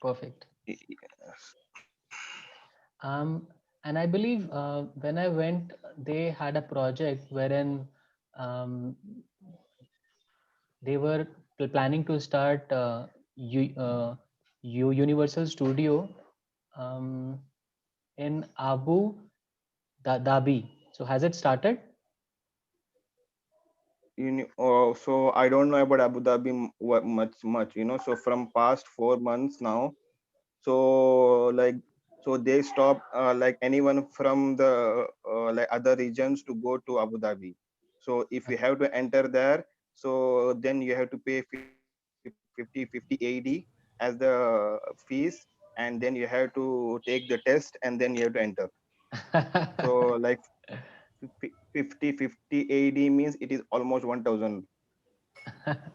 Perfect. Y- Um, and I believe when I went, they had a project wherein um, they were planning to start Universal Studio um, in Abu Dhabi. So has it started? so I don't know about Abu Dhabi much. So from past 4 months now, so like so they stop like anyone from the like other regions to go to Abu Dhabi. So if you have to enter there, so then you have to pay 50 AD as the fees, and then you have to take the test, and then you have to enter. So like 50 AD means it is almost 1000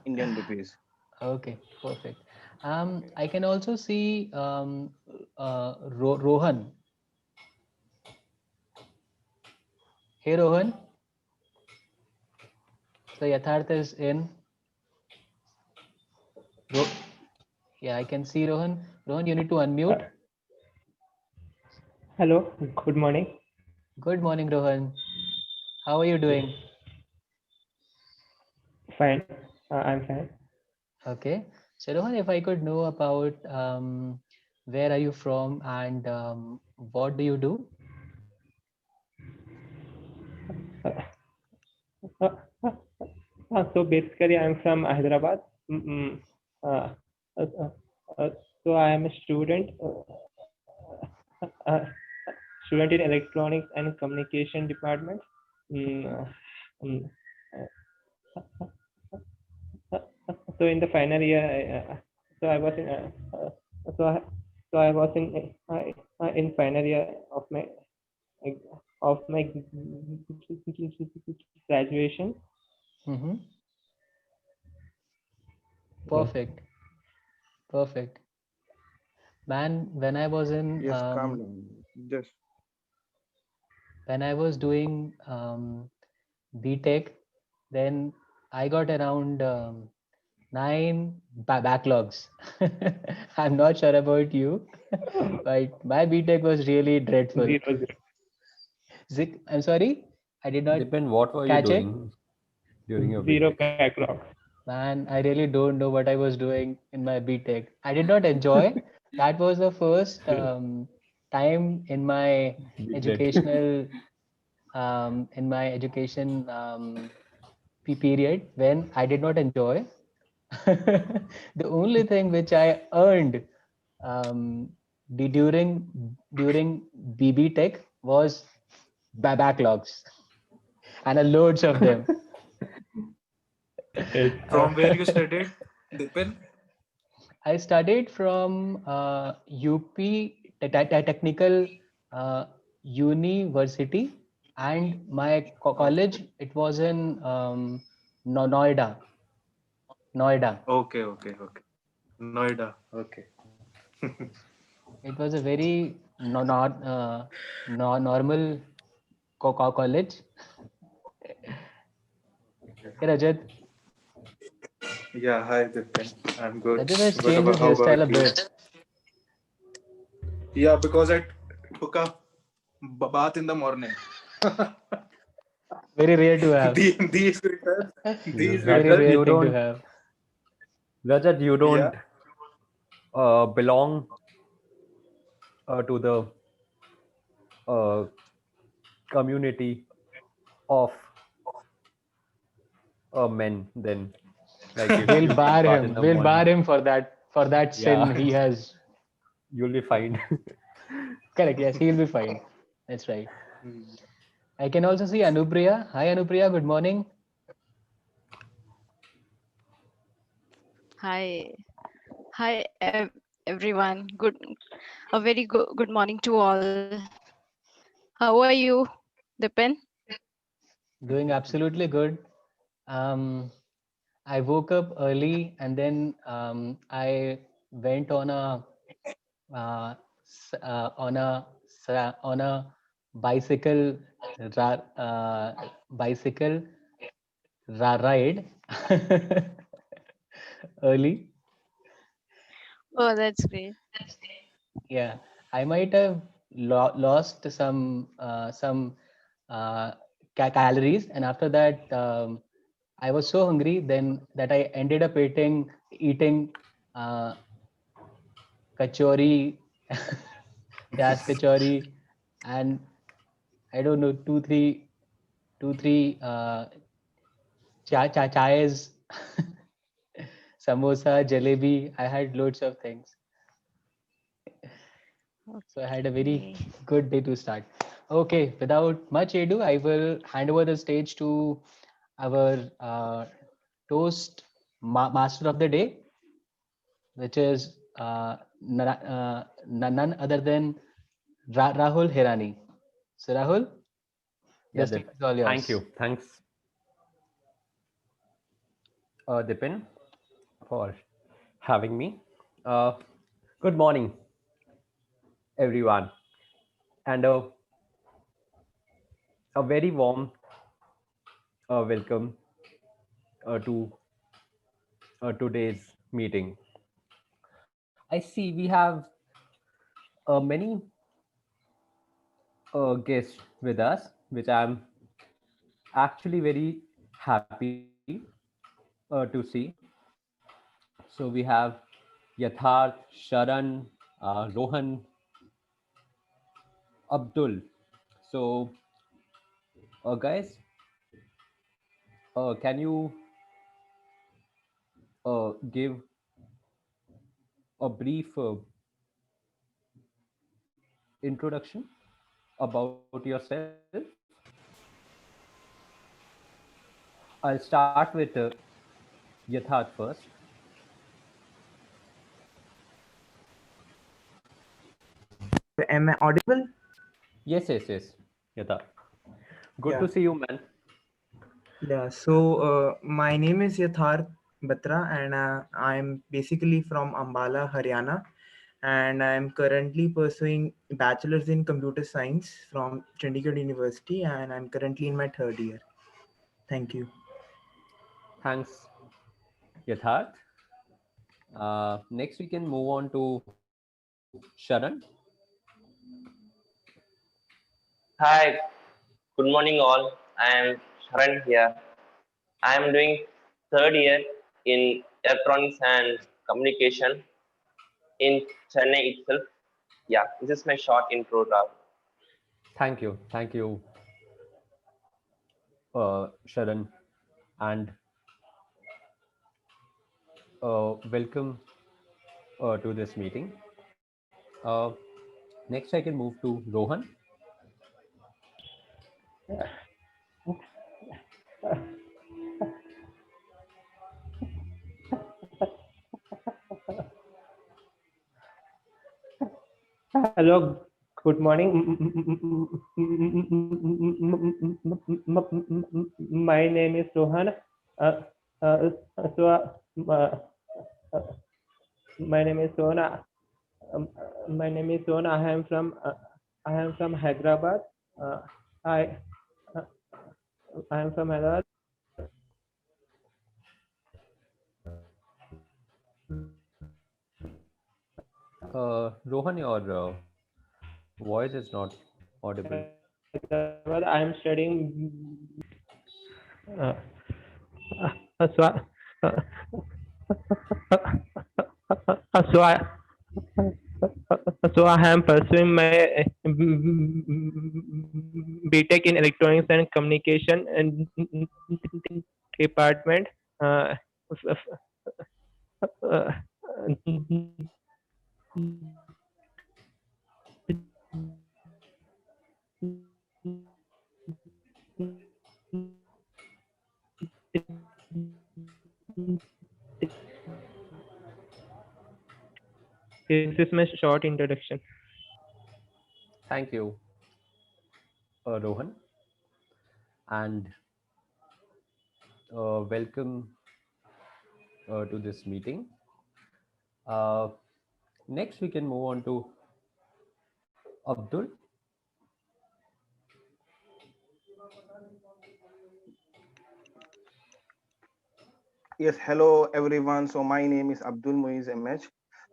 Indian rupees. Okay, perfect. I can also see Rohan. Hey Rohan, so Yatharth is in. Ro- yeah, I can see Rohan. Rohan, you need to Uh, unmute. Hello, good morning. Good morning, Rohan. How are you Yes, doing? fine. I'm fine. Okay. So Rohan, if I could know about where are you from and what do you do? Uh, uh, uh, so basically, I'm from Hyderabad. Mm, uh, uh, uh, so I am a student, uh, student in electronics and communication department. Mm, mm, so in the final year, so I was in, so I, so I was in final year of my graduation. Mm-hmm. Yes. Perfect. Perfect. Man, when I was in Yes, calm down. Just when I was doing BTech, then I got around nine backlogs. I'm not sure about you, but my BTech was really dreadful. Zero, zero. Zik, I'm sorry, I did not Depend what were you catch it. doing during your Zero BTech? backlog. Man, I really don't know what I was doing in my BTech. I did not enjoy. That was the first time BTech. educational in my education period when I did not enjoy. The only thing which I earned um, during BB Tech was backlogs and a loads of them. Yes. From where you studied, Dipin? I studied from UP Technical uh, University, and my college it was in Noida. Noida. Okay, okay, okay. Noida. Okay. It was a very not normal college. Hey, Rajat. Yeah, hi Dipin. I'm good. Rajat has What changed about his how hairstyle a about you? bit. Yeah, because I took a bath in the morning. Very rare to have. These winters, these Very Rajat, winters. rare you thing to don't. have. Rajat, you Yeah. don't belong to the uh, community of men. Then, like if We'll you take bar bath in him. the We'll bar morning, him for that sin yeah, he has. you'll be fine. Correct. Yes, he'll be fine. That's right. Hmm. I can also see Anupriya. Hi, Anupriya. Good morning. Hi, hi everyone. A very good morning to all. How are you, Dipin? Doing absolutely good. Um, I woke up early and then I went on a on a bicycle bicycle ride early. Oh, that's great. Yeah, I might have lost some uh, calories, and after that, I was so hungry then that I ended up eating uh, kachori, pyaz kachori, and I don't know two three chais, samosa, jalebi. I had loads of things. So I had a very Okay. good day to start. Okay, without much ado, I will hand over the stage to our toast master of the day, which is none other than Rahul Hirani. So Rahul, the Yeah, stage Dip. is all Thank yours. you. Thanks, Dipin, for having me. Uh, Good morning, everyone, and a very warm welcome to today's meeting. I see we have many guests with us, which I'm actually very happy to see. So we have Yatharth, Sharan, Rohan, Abdul. So, guys, can you give a brief introduction about yourself? I'll start with Yatharth first. Am I audible? Yes. Yatharth. Good Yeah. to see you, man. Yeah. So my name is Yatharth Batra, and I'm basically from Ambala, Haryana, and I'm currently pursuing bachelor's in computer science from Chandigarh University, and I'm currently in my third year. Thank you. Thanks, Yatharth. Next, we can move on to Sharan. Hi, good morning all. I am Sharan here. I am doing third year in electronics and communication in Chennai itself. Yeah, this is my short intro, Rao. Thank you, Sharan, and welcome to this meeting. Uh, Next, I can move to Rohan. Hello, good morning. My name is Rohan. Uh, uh, so, my name is Sona. Um, my name is Sona. I am from Hyderabad. I uh, I am from Hyderabad. Rohan, your voice is not audible. Hyderabad. I am studying. Uh, so, uh, so I so I am pursuing my BTech in Electronics and Communication and department. Uh, uh, this is my short introduction. Thank you, Rohan, and welcome to this meeting. Uh, Next, we can move on to Abdul. Yes, hello everyone. So my name is Abdul Muiz MH.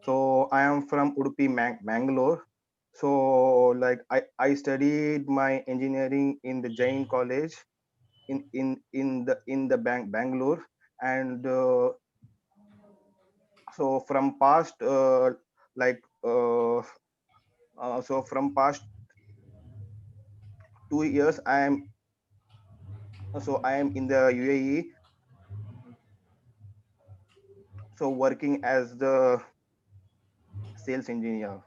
So I am from Udupi, Mangalore. So like I studied my engineering in the Jain College in the Bangalore, and so from past like so from past 2 years I am in the UAE, so working as the sales engineer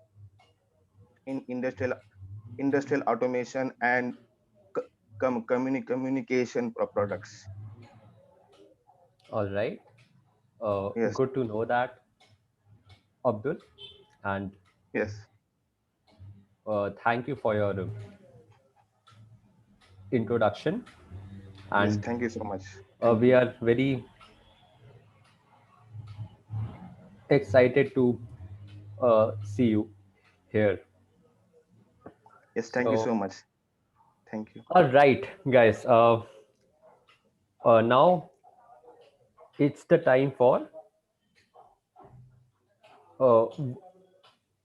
in industrial automation and communication products. All right. Yes, Good to know that, Abdul. And yes, thank you for your introduction. yes. And Thank you so much. Thank we you. are very excited to see you here. Yes, thank you So, so much. Thank you. all right, guys. Now it's the time for uh,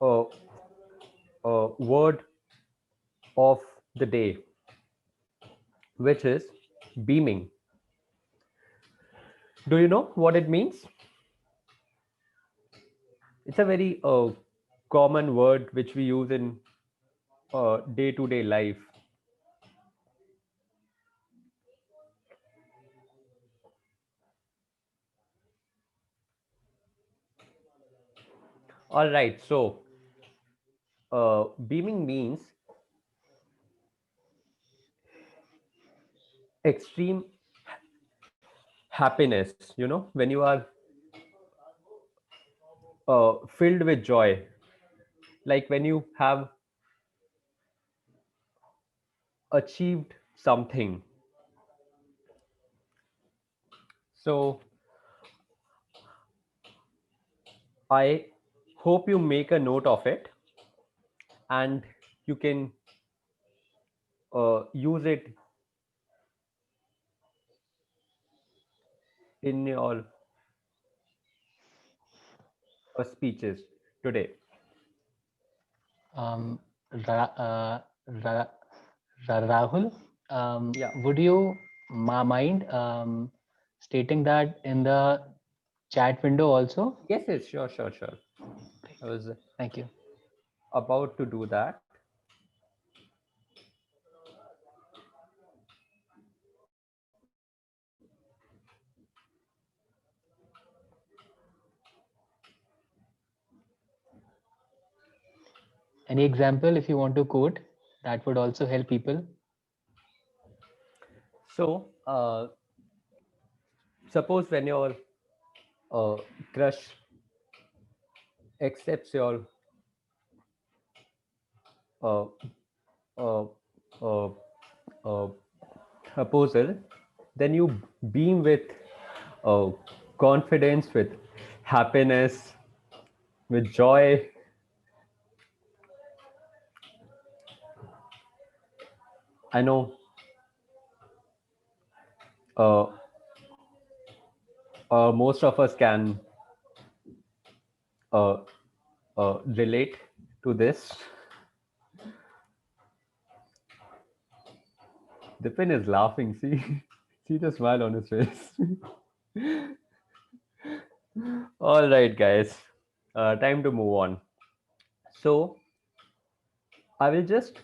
uh, word of the day, which is beaming. Do you know what it means? It's a very common word which we use in day-to-day life. All right, so beaming means extreme happiness. You know, when you are filled with joy, like when you have achieved something. So I hope you make a note of it and you can use it in your speeches today. Um, Ra- uh, Ra- Rahul, Yeah. would you mind stating that in the chat window also? Yes, yes, sure, sure, sure. Great. I was Thank you. about to do that. Any example if you want to quote, that would also help people. So, suppose when your uh, crush accepts your uh, uh, uh, uh, proposal, then you beam with uh, confidence, with happiness, with joy. I know uh, most of us can uh, relate to this. Dipin is laughing. See, see the smile on his face. All right, guys. Time to move on. So I will just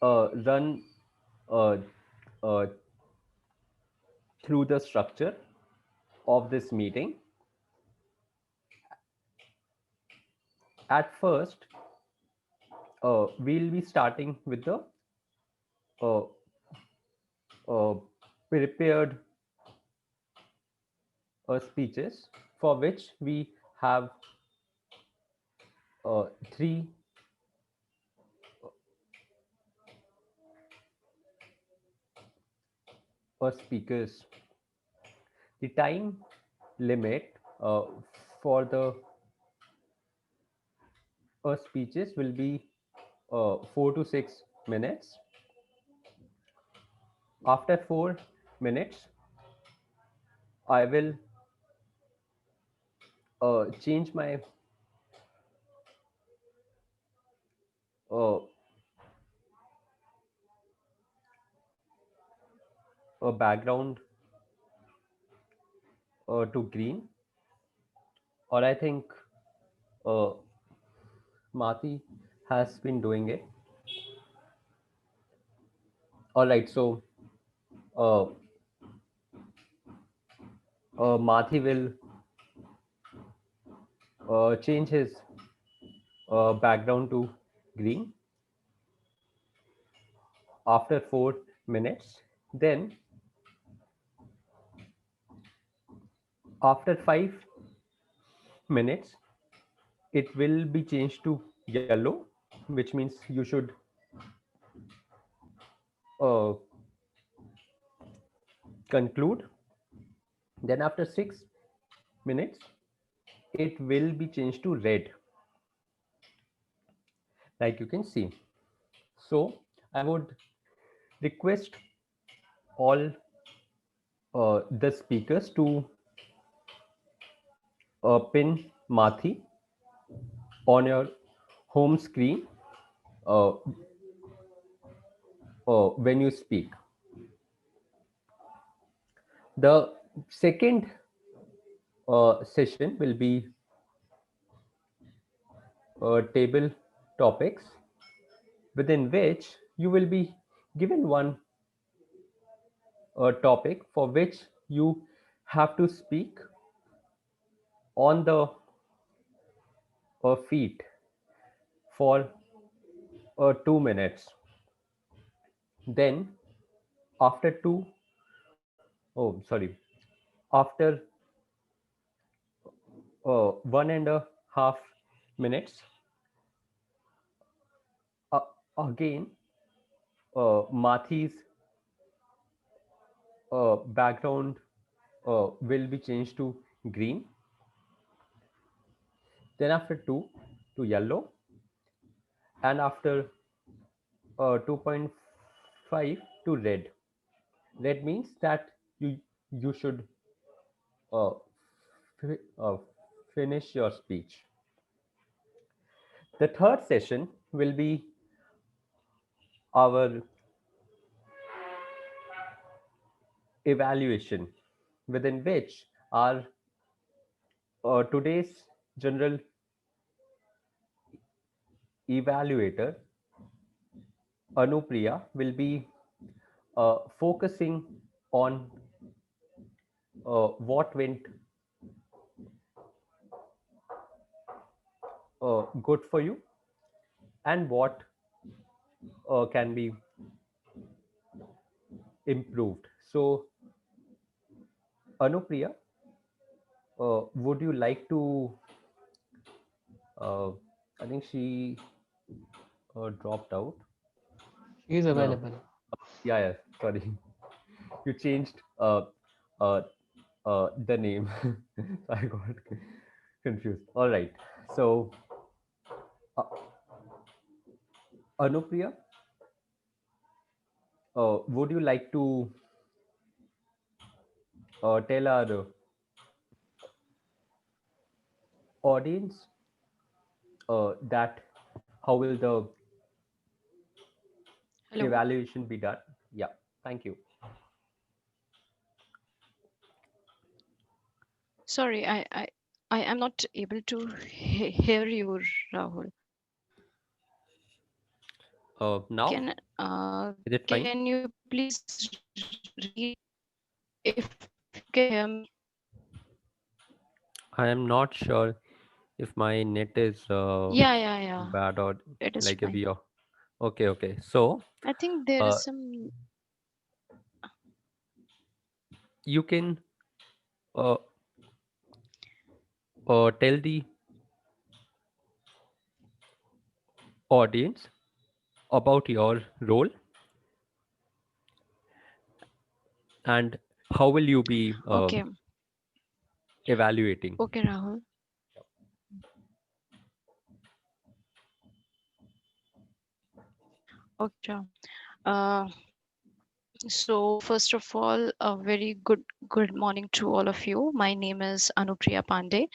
run uh, uh, through the structure of this meeting. At first, we'll be starting with the uh, uh, prepared speeches, for which we have three speakers. The time limit for the speeches will be 4 to 6 minutes. After 4 minutes, I will change my uh, background to green, or I think uh, Mati has been doing it. All right, so uh, Mathi will change his background to green after 4 minutes. Then after 5 minutes, it will be changed to yellow, which means you should uh, conclude. Then after 6 minutes, it will be changed to red, like you can see. So I would request all the speakers to pin Mathi on your home screen uh, when you speak. The second session will be table topics, within which you will be given one topic for which you have to speak on the feet for 2 minutes. Then after oh sorry, after 1.5 minutes, uh, again Mathi's background will be changed to green. Then after 2 to yellow, and after 2.5 to red. Red means that you should uh, fi- uh, finish your speech. The third session will be our evaluation, within which our today's general evaluator Anupriya will be focusing on what went good for you and what can be improved. So, Anupriya, would you like to? Uh, I think she dropped out. She is No, no. available. Yeah, yeah. Sorry, you changed uh, the name. So I got confused. All right. So, uh, Anupriya, would you like to tell our audience that how will the Hello. evaluation be done? Yeah. Thank you. Sorry, I am not able to hear you, Rahul. Now, is it fine? Can you please read if you can hear me? I am not sure if my net is Yeah. bad or It is like a fine. we are. Okay, okay. So I think there uh, is some. you can uh, tell the audience about your role and how will you be Okay, evaluating. okay, Rahul. Okay, sure. Uh, So first of all, a very good morning to all of you. My name is Anupriya Pandey,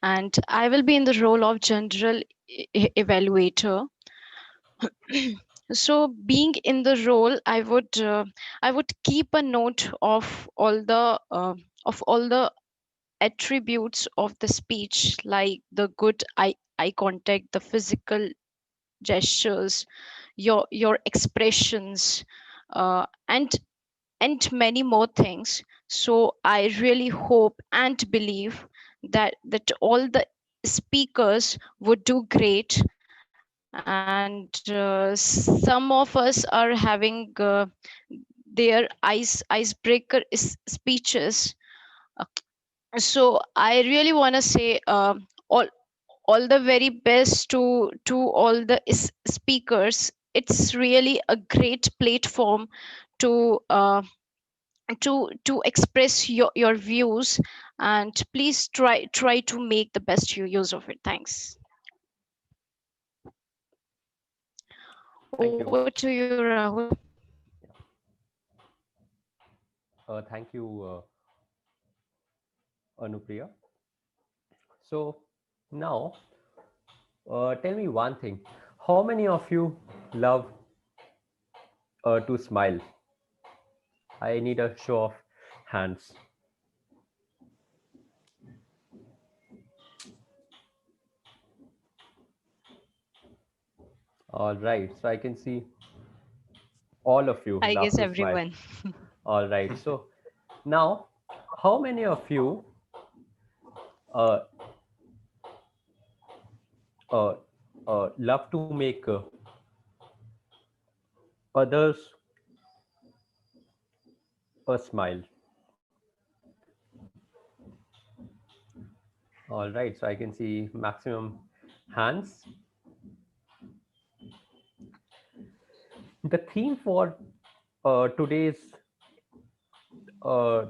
and I will be in the role of general evaluator. So being in the role, I would keep a note of all the attributes of the speech, like the good eye contact, the physical gestures, your expressions, and many more things. So I really hope and believe that all the speakers would do great, and some of us are having their icebreaker speeches. Uh, so I really want to say all the very best to all the speakers. It's really a great platform to to express your views, and please try to make the best use of it. Thanks. Thank you. Over to you, Rahul. Thank you, Anupriya. So now, tell me one thing. How many of you love to smile? I need a show of hands. All right. So I can see all of you I love guess to smile. everyone. All right. So now, how many of you uh, uh, love to make others smile? All right. So I can see maximum hands. The theme for today's uh,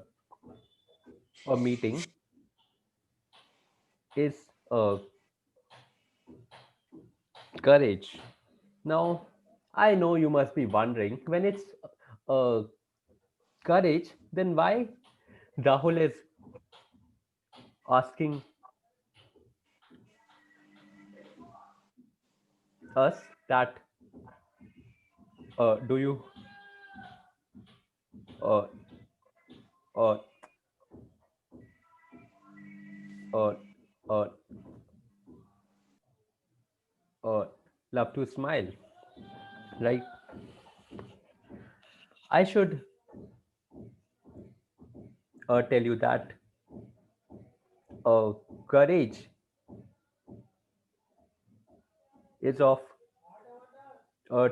meeting is courage. Now, I know you must be wondering when it's uh, courage, then why Rahul is asking us that do you uh, uh, uh, uh, uh, love to smile, right? I should tell you that uh, courage is of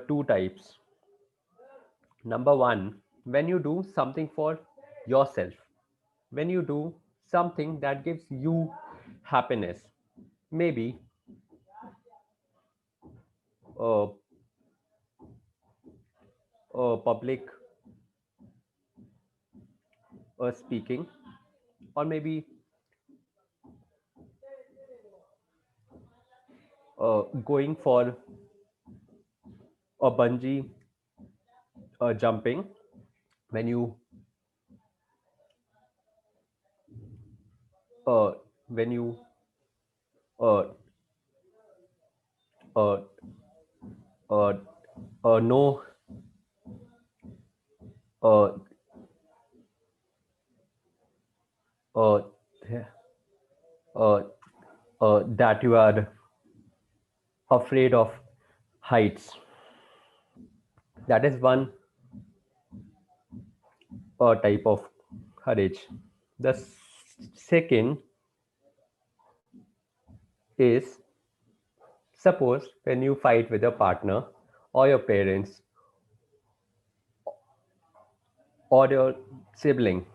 two types. Number one, when you do something for yourself, when you do something that gives you happiness, maybe uh, public speaking, or maybe going for a bungee jumping, when you uh, when you uh, uh, uh, know uh, uh, uh, that you are afraid of heights. That is one type of courage. The second is, suppose when you fight with your partner or your parents or your sibling,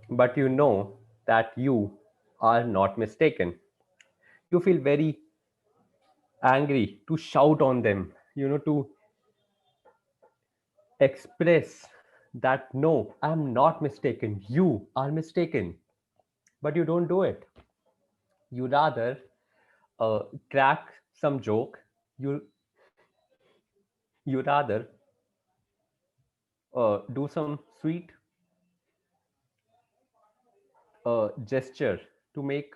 but you know that you are not mistaken. You feel very angry to shout on them, to express that no, I'm not mistaken, you are mistaken, but you don't do it. You rather crack some joke. You rather do some sweet gesture to make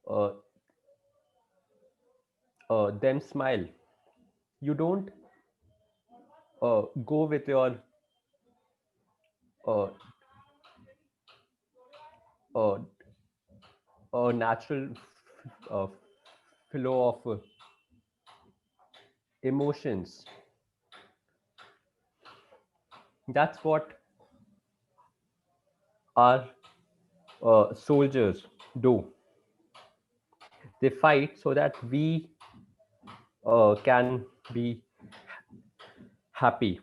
uh, them smile. You don't go with your uh, uh, natural uh, flow of emotions. That's what our soldiers do. They fight so that we can be happy.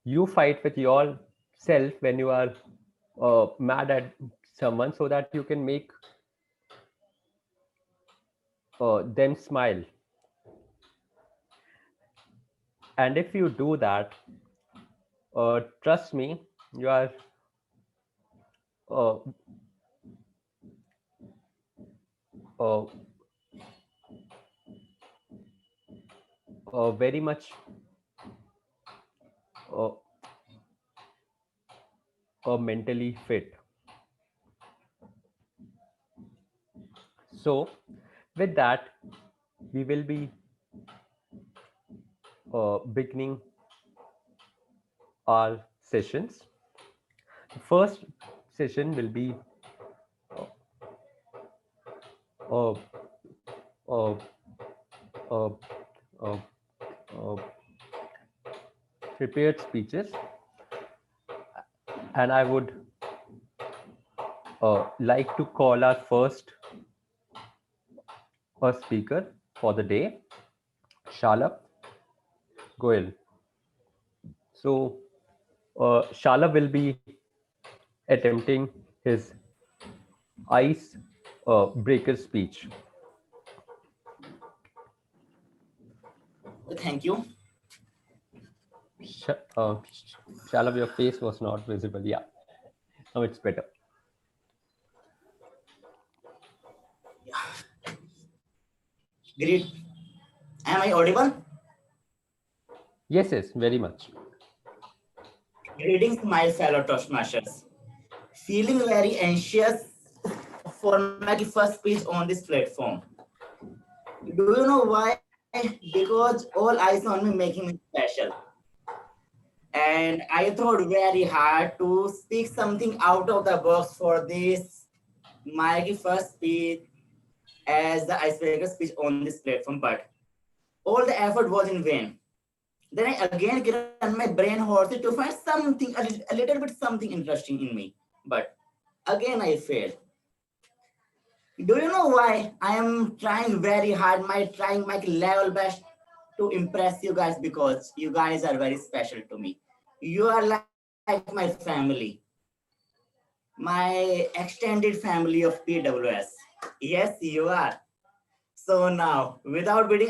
You fight with yourself when you are mad at someone so that you can make them smile. And if you do that, trust me, you are uh, uh, very much uh, mentally fit. So, with that, we will be beginning our sessions. The first session will be uh, uh, uh, uh, uh, prepared speeches, and I would like to call our first speaker for the day, Shalab Goel. So, Shalab will be attempting his ice breaker speech. Thank you. Sh- uh, Shalab, your face was not visible. Yeah, now it's better. Great. Am I audible? Yes, yes, very much. Greetings, my fellow Toastmasters. Feeling very anxious for my first speech on this platform. Do you know why? Because all eyes on me making me special. And I thought very hard to speak something out of the box for this my first speech as the icebreaker speech on this platform, but all the effort was in vain. Then I again get on my brain horse to find something, a little bit something interesting in me. But again, I failed. Do you know why? I am trying very hard, trying my level best to impress you guys because you guys are very special to me. You are like my family, my extended family of PWS. Yes, you are. So now, without beating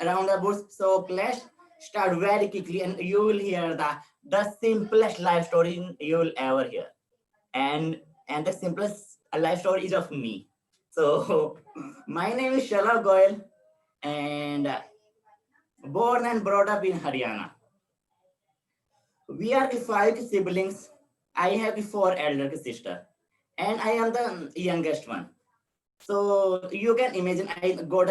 around the bush, so let's start very quickly and you will hear the simplest life story you will ever hear. And the simplest life story is of me. So my name is Shalal Goyal and born and brought up in Haryana. We are the five siblings. I have the four elder sister and I am the youngest one. So you can imagine I got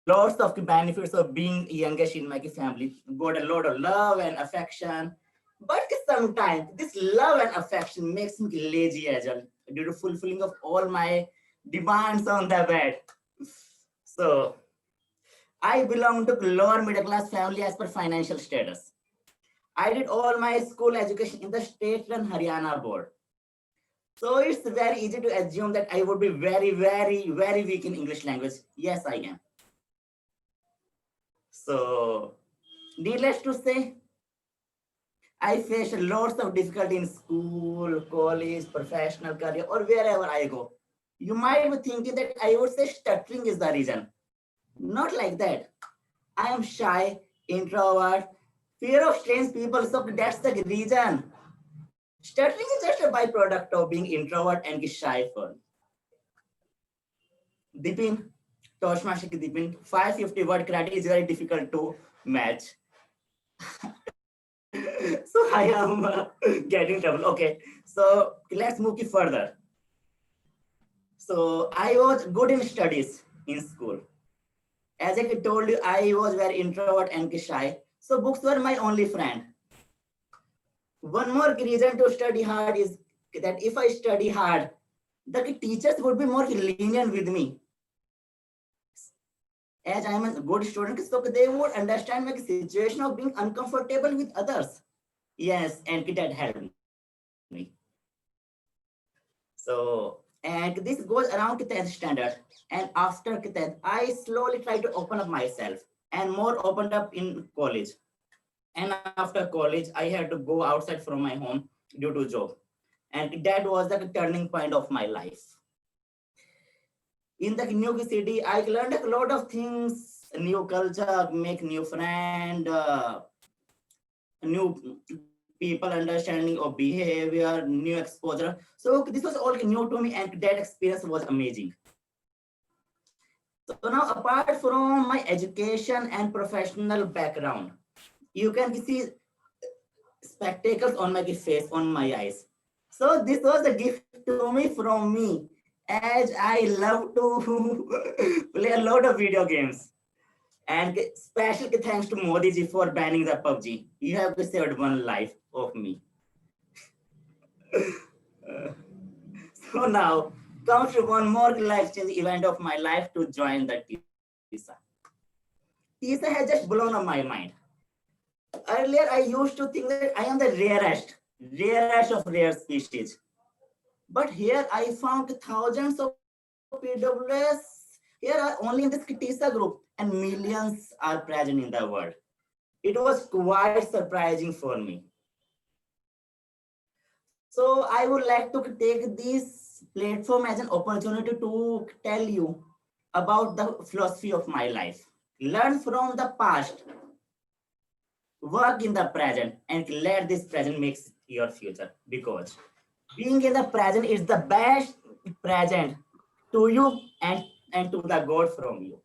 lots of benefits of being youngest in my family. Got a lot of love and affection. But sometimes this love and affection makes me lazy as well due to fulfilling of all my demands on the bed. So I belong to lower middle class family as per financial status. I did all my school education in the state-run Haryana board. So it's very easy to assume that I would be very, very, very weak in English language. Yes, I am. So, needless to say, I faced lots of difficulty in school, college, professional career, or wherever I go. You might be thinking that I would say stuttering is the reason. Not like that. I am shy, introvert, fear of strange people, so that's the reason. Stuttering is just a byproduct of being introvert and shy for. Dipin, Toastmaster Dipin, 550 word karate is very difficult to match. So I am getting trouble. Okay, so let's move it further. So I was good in studies in school. As I told you, I was very introvert and shy. So books were my only friend. One more reason to study hard is that if I study hard, the teachers would be more lenient with me. As I am a good student, so they would understand my situation of being uncomfortable with others. Yes, and that helped me. So, and this goes around to 10th standard. And after 10th, I slowly try to open up myself and more opened up in college. And after college, I had to go outside from my home due to job. And that was the turning point of my life. In the new city, I learned a lot of things, new culture, make new friend, new people understanding of behavior, new exposure. So this was all new to me and that experience was amazing. So now apart from my education and professional background, you can see spectacles on my face, on my eyes. So this was a gift to me from me, as I love to play a lot of video games. And special thanks to Modi ji for banning the PUBG. You have saved one life of me. So now comes to one more life-changing event of my life to join the TISA. TISA has just blown up my mind. Earlier, I used to think that I am the rarest of rare species. But here I found thousands of PWS here are only in this TISA group, and millions are present in the world. It was quite surprising for me. So I would like to take this platform as an opportunity to tell you about the philosophy of my life. Learn from the past, work in the present, and let this present makes your future. Because being in the present is the best present to you and to the God from you.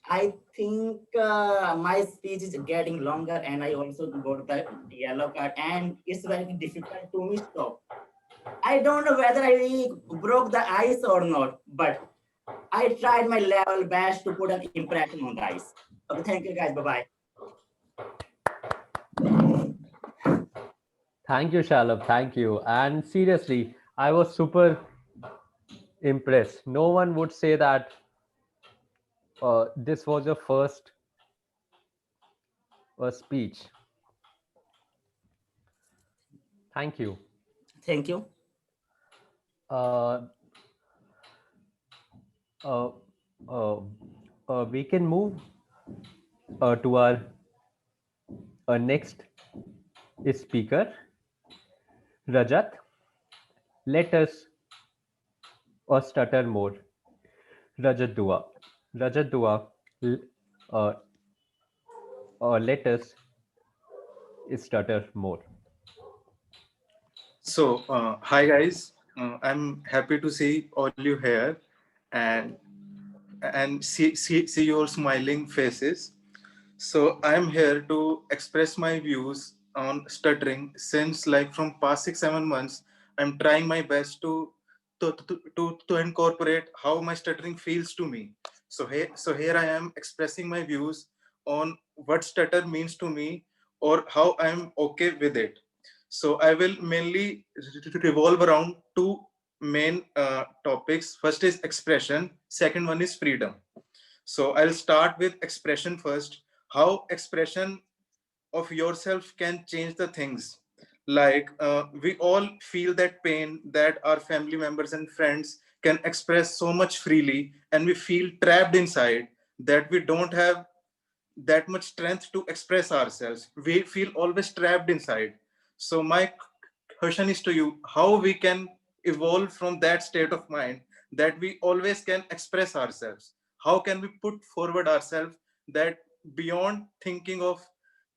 I think my speech is getting longer and I also got the yellow card and it's very difficult to me stop. I don't know whether I broke the ice or not, but I tried my level best to put an impression on the ice. Okay, thank you guys. Bye-bye. Thank you, Shalab. Thank you. And seriously, I was super impressed. No one would say that this was your first speech. Thank you. Thank you. Uh, uh, uh, we can move to our next speaker, Rajat. Let us stutter more. Rajat Dua. Rajat Dua, uh, let us stutter more. So, hi guys. I'm happy to see all you here, and see your smiling faces. So I'm here to express my views on stuttering since like from past 6 7 months I'm trying my best to incorporate how my stuttering feels to me. So here I am expressing my views on what stutter means to me or how I'm okay with it. So I will mainly revolve around two main topics. First is expression, second one is freedom. So I'll start with expression first. How expression of yourself can change the things. Like we all feel that pain that our family members and friends can express so much freely, and we feel trapped inside that we don't have that much strength to express ourselves. We feel always trapped inside. So my question is to you, how we can evolve from that state of mind that we always can express ourselves? How can we put forward ourselves that beyond thinking of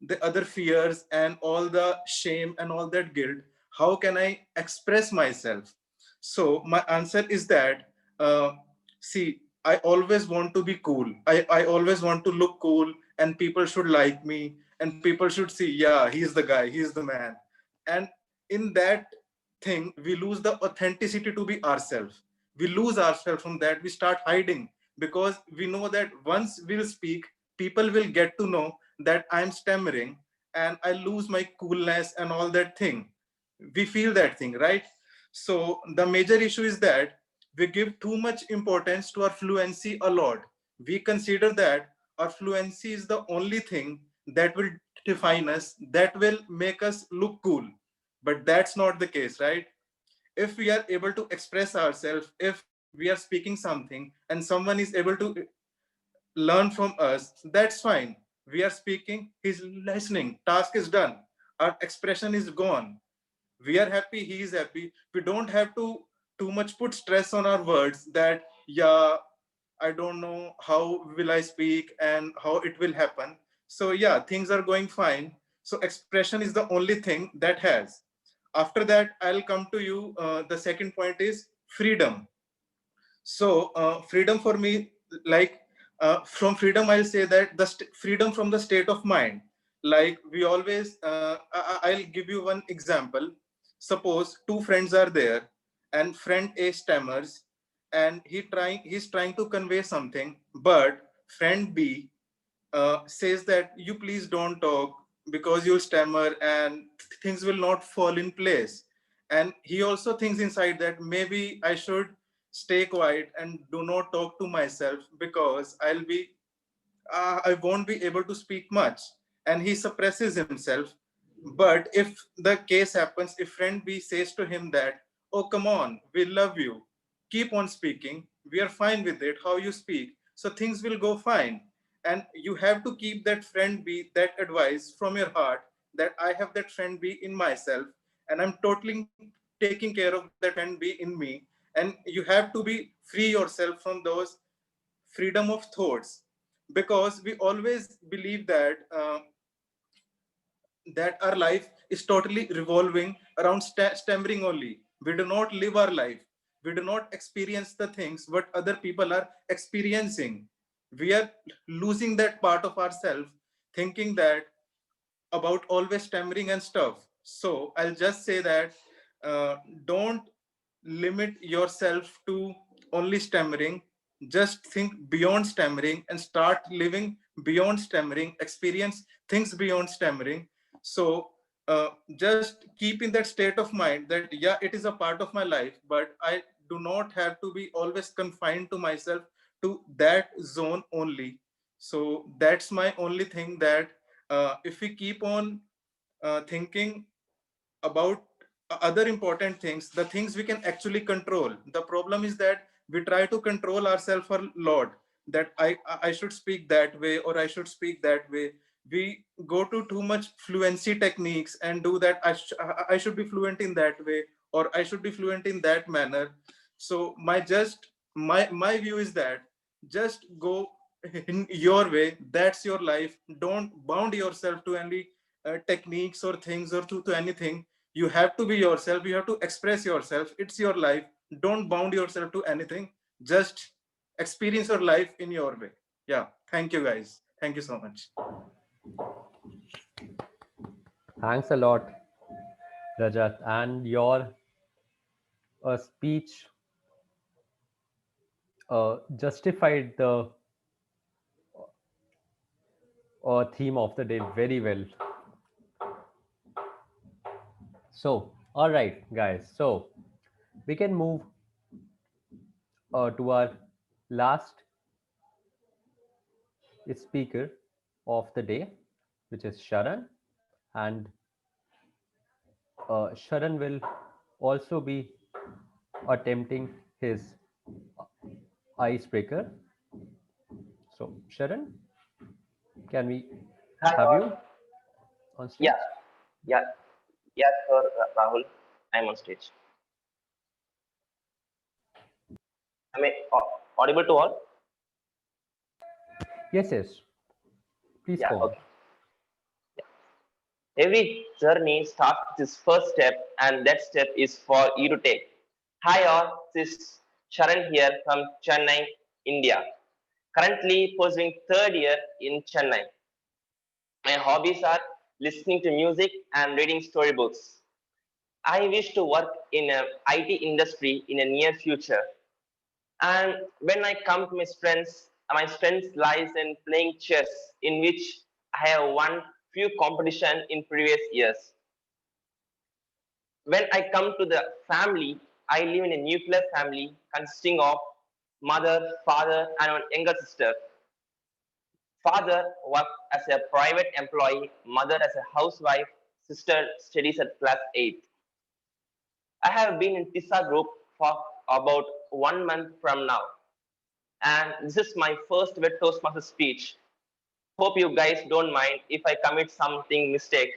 the other fears and all the shame and all that guilt, how can I express myself? So my answer is that see, I always want to be cool. I always want to look cool and people should like me and people should see, yeah, he's the guy, he's the man. And in that thing, we lose the authenticity to be ourselves. We lose ourselves from that. We start hiding because we know that once we'll speak, people will get to know that I'm stammering and I lose my coolness and all that thing. We feel that thing, right? So the major issue is that we give too much importance to our fluency a lot. We consider that our fluency is the only thing that will define us, that will make us look cool. But that's not the case, right? If we are able to express ourselves, if we are speaking something and someone is able to learn from us, that's fine. We are speaking, he's listening, task is done, our expression is gone. We are happy, he is happy. We don't have to too much put stress on our words that, yeah, I don't know how will I speak and how it will happen. So yeah, things are going fine. So expression is the only thing that has. After that, I'll come to you. The second point is freedom. So freedom for me, like from freedom, I'll say that the freedom from the state of mind. Like we always, I'll give you one example. Suppose two friends are there, and friend A stammers, and he's trying to convey something, but friend B says that you please don't talk because you'll stammer and things will not fall in place. And he also thinks inside that maybe I should stay quiet and do not talk to myself because I won't be able to speak much. And he suppresses himself. But if the case happens, if friend B says to him that, oh, come on, we love you, keep on speaking, we are fine with it, how you speak, so things will go fine. And you have to keep that friend B, that advice from your heart, that I have that friend B in myself, and I'm totally taking care of that friend B in me. And you have to be free yourself from those freedom of thoughts, because we always believe that our life is totally revolving around stammering only. We do not live our life. We do not experience the things what other people are experiencing. We are losing that part of ourselves, thinking that about always stammering and stuff. So I'll just say that don't limit yourself to only stammering. Just think beyond stammering and start living beyond stammering, experience things beyond stammering. So just keep in that state of mind that, yeah, it is a part of my life, but I do not have to be always confined to myself to that zone only. So that's my only thing, that if we keep on thinking about other important things, the things we can actually control. The problem is that we try to control ourselves a lot, that I should speak that way or I should speak that way. We go to too much fluency techniques and do that. I should be fluent in that way, or I should be fluent in that manner. So my view is that just go in your way. That's your life. Don't bound yourself to any techniques or things or to anything. You have to be yourself, you have to express yourself, it's your life. Don't bound yourself to anything, just experience your life in your way. Yeah, thank you guys, thank you so much. Thanks a lot, Rajat. And your speech justified the theme of the day very well. So, all right, guys. So, we can move to our last speaker of the day, which is Sharan. And Sharan will also be attempting his icebreaker. So, Sharan, can we Hi have all. you on Yeah, stage? yeah, yeah, sure, Rahul. I'm on stage. Am I audible to all? Yes, yes. Please Yeah, go on. okay. Every journey starts with this first step, and that step is for you to take. Hi all, this is Sharan here from Chennai, India. Currently pursuing third year in Chennai. My hobbies are listening to music and reading storybooks. I wish to work in a IT industry in a near future. And when I come to my strengths lies in playing chess, in which I have won few competition in previous years. When I come to the family, I live in a nuclear family consisting of mother, father, and one younger sister. Father works as a private employee, mother as a housewife, sister studies at class 8. I have been in TISA group for about 1 month from now, and this is my first ever Toastmaster speech. Hope you guys don't mind if I commit something mistake.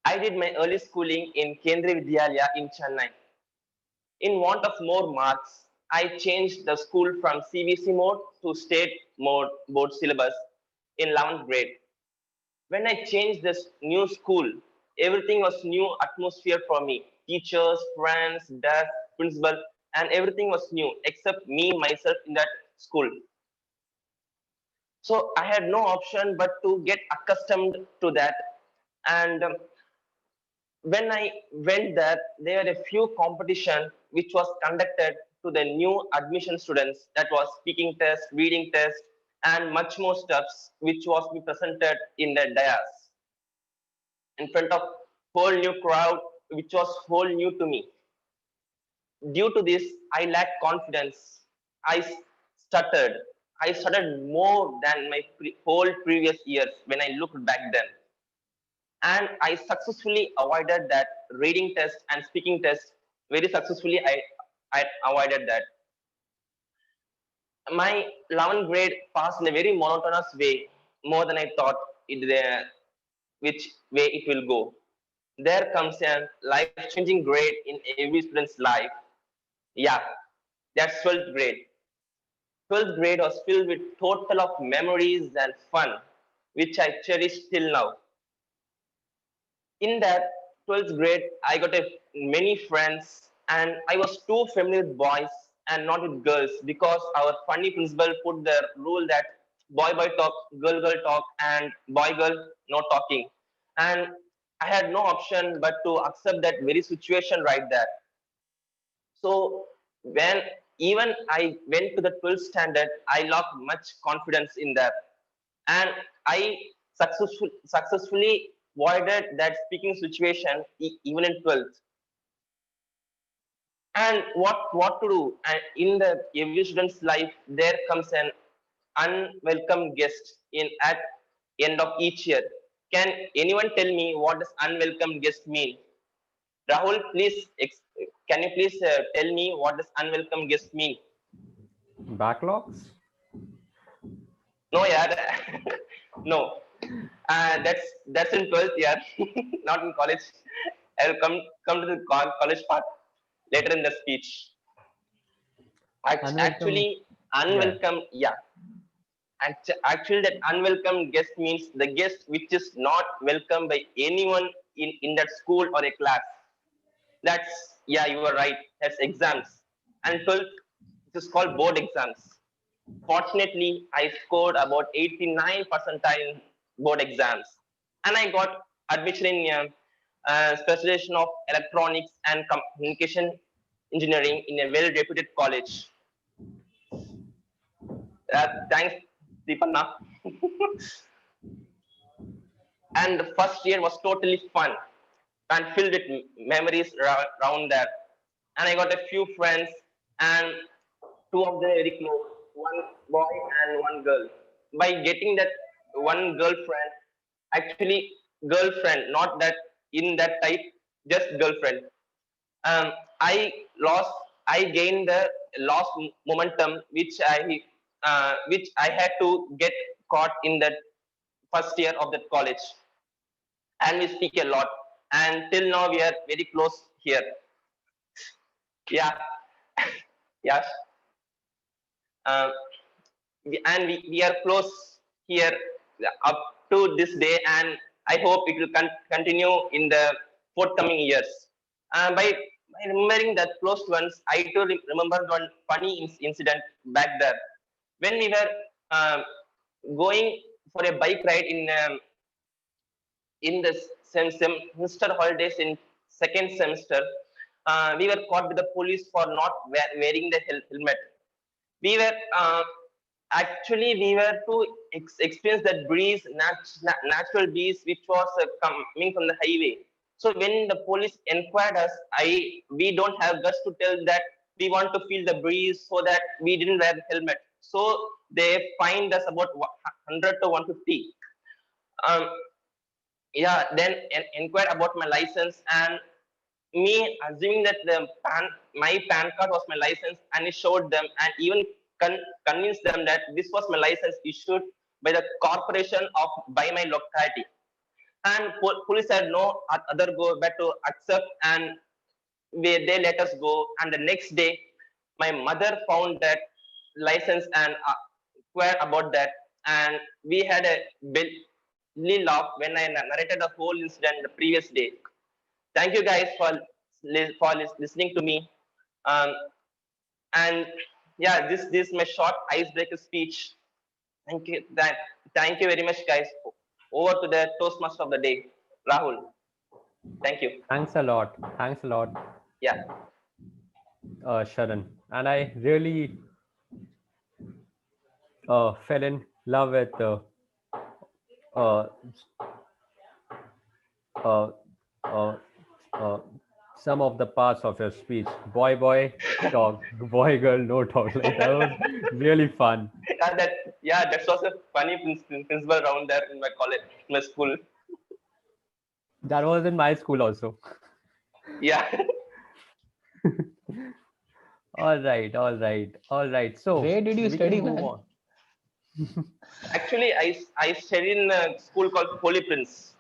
I did my early schooling in Kendriya Vidyalaya in Chennai. In want of more marks, I changed the school from CBC mode to state mode board syllabus in 11th grade. When I changed this new school, everything was new atmosphere for me. Teachers, friends, desk, principal, and everything was new except me myself in that school. So I had no option but to get accustomed to that. And when I went there, there were a few competition which was conducted to the new admission students. That was speaking test, reading test, and much more stuffs which was be presented in the dais in front of whole new crowd, which was whole new to me. Due to this, I lacked confidence. I stuttered. I stuttered more than my whole previous years when I looked back then. And I successfully avoided that reading test and speaking test very successfully. I avoided that. My 11th grade passed in a very monotonous way, more than I thought which way it will go. There comes a life-changing grade in every student's life. Yeah, that's 12th grade. 12th grade was filled with total of memories and fun, which I cherish till now. In that 12th grade, I got many friends, and I was too familiar with boys and not with girls because our funny principal put the rule that boy talk, girl talk, and boy girl no talking. And I had no option but to accept that very situation right there. So when even I went to the 12th standard, I lost much confidence in that, and I successfully avoided that speaking situation even in 12th. And what to do? And in the every student's life, there comes an unwelcome guest in at end of each year. Can anyone tell me what does unwelcome guest mean? Rahul, please, can you please tell me what does unwelcome guest mean? Backlogs? No, yeah, no. That's in 12th year, not in college. I'll come to the college part later in the speech. Unwelcome. Actually, Yeah. unwelcome, yeah. Actually, that unwelcome guest means the guest which is not welcome by anyone in that school or a class. That's, yeah, you are right. That's exams. And 12th, it is called board exams. Fortunately, I scored about 89 percentile in board exams, and I got admission in specialization of electronics and communication engineering in a well-reputed college. Thanks, Deepanna. And the first year was totally fun and filled with memories around that. And I got a few friends, and two of them very close, one boy and one girl. By getting that one girlfriend, actually girlfriend, not that in that type, just girlfriend. I lost, I gained the lost momentum which I had to get caught in that first year of that college, and we speak a lot. And till now we are very close here. Yeah, yes. Uh, and we are close here up to this day, and I hope it will continue in the forthcoming years. By remembering that close ones, I too remember one funny incident back there when we were going for a bike ride in the semester holidays in second semester. We were caught with the police for not wearing the helmet. We were actually we were to experience that breeze, natural breeze which was coming from the highway. So when the police inquired us, we don't have guts to tell that we want to feel the breeze, so that we didn't wear the helmet. So they fined us about 100 to 150. um, yeah, then inquired about my license, and me assuming that my PAN card was my license, and it showed them, and even convinced them that this was my license issued by the corporation of by my locality. And police had no other go but to accept, and they let us go. And the next day, my mother found that license and inquired about that, and we had a belly laugh when I narrated the whole incident the previous day. Thank you guys for listening to me. Um, and yeah, this is my short icebreaker speech. Thank you. Thank you very much, guys. Over to the Toastmaster of the day, Rahul. Thank you. Thanks a lot. Thanks a lot, Yeah. Sharan. And I really fell in love with uh, uh, uh, uh, some of the parts of your speech. Boy talk, boy girl no talk. Like that was really fun. That was a funny principle around there in my college, in my school. That was in my school also. Yeah. All right, all right, all right. So Where did you we can study, move man? on. Actually, I studied in a school called Holy Prince,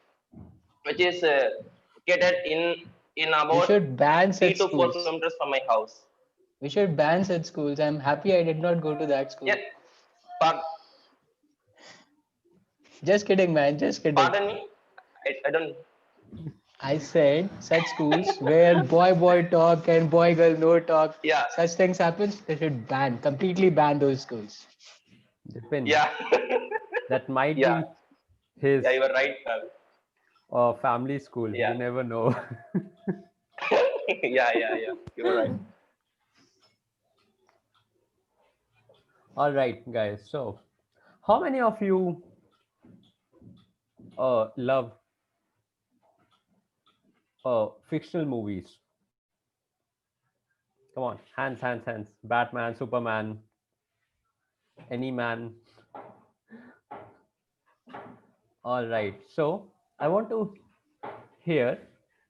which is located in We about should ban 3 such to 4 schools. kilometers from my house. We should ban such schools. I'm happy I did not go to that Yeah. school. Pardon, Just kidding, man. Just kidding. pardon me. I don't. I said such schools where boy talk and boy girl no talk, Yeah. such things happens, they should ban, completely ban those schools. Dipin, Yeah. that might Yeah. be his Yeah. You were right. family school. You Yeah. never know. Yeah. You were right. All right, guys. So, how many of you love fictional movies? Come on, hands. Batman, Superman, any man. All right. So, I want to hear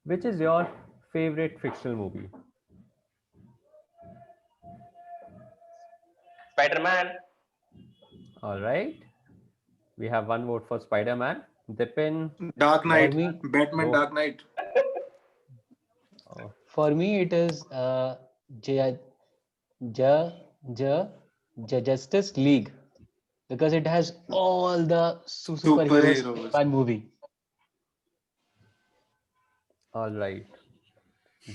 which is your favorite fictional movie. Spider-Man. All right. We have one vote for Spider-Man. Dipin, Dark For Knight, me, Batman, go. Dark Knight. Oh, for me, it is J, J, J, Justice League because it has all the superheroes in Superheroes. one movie. all right.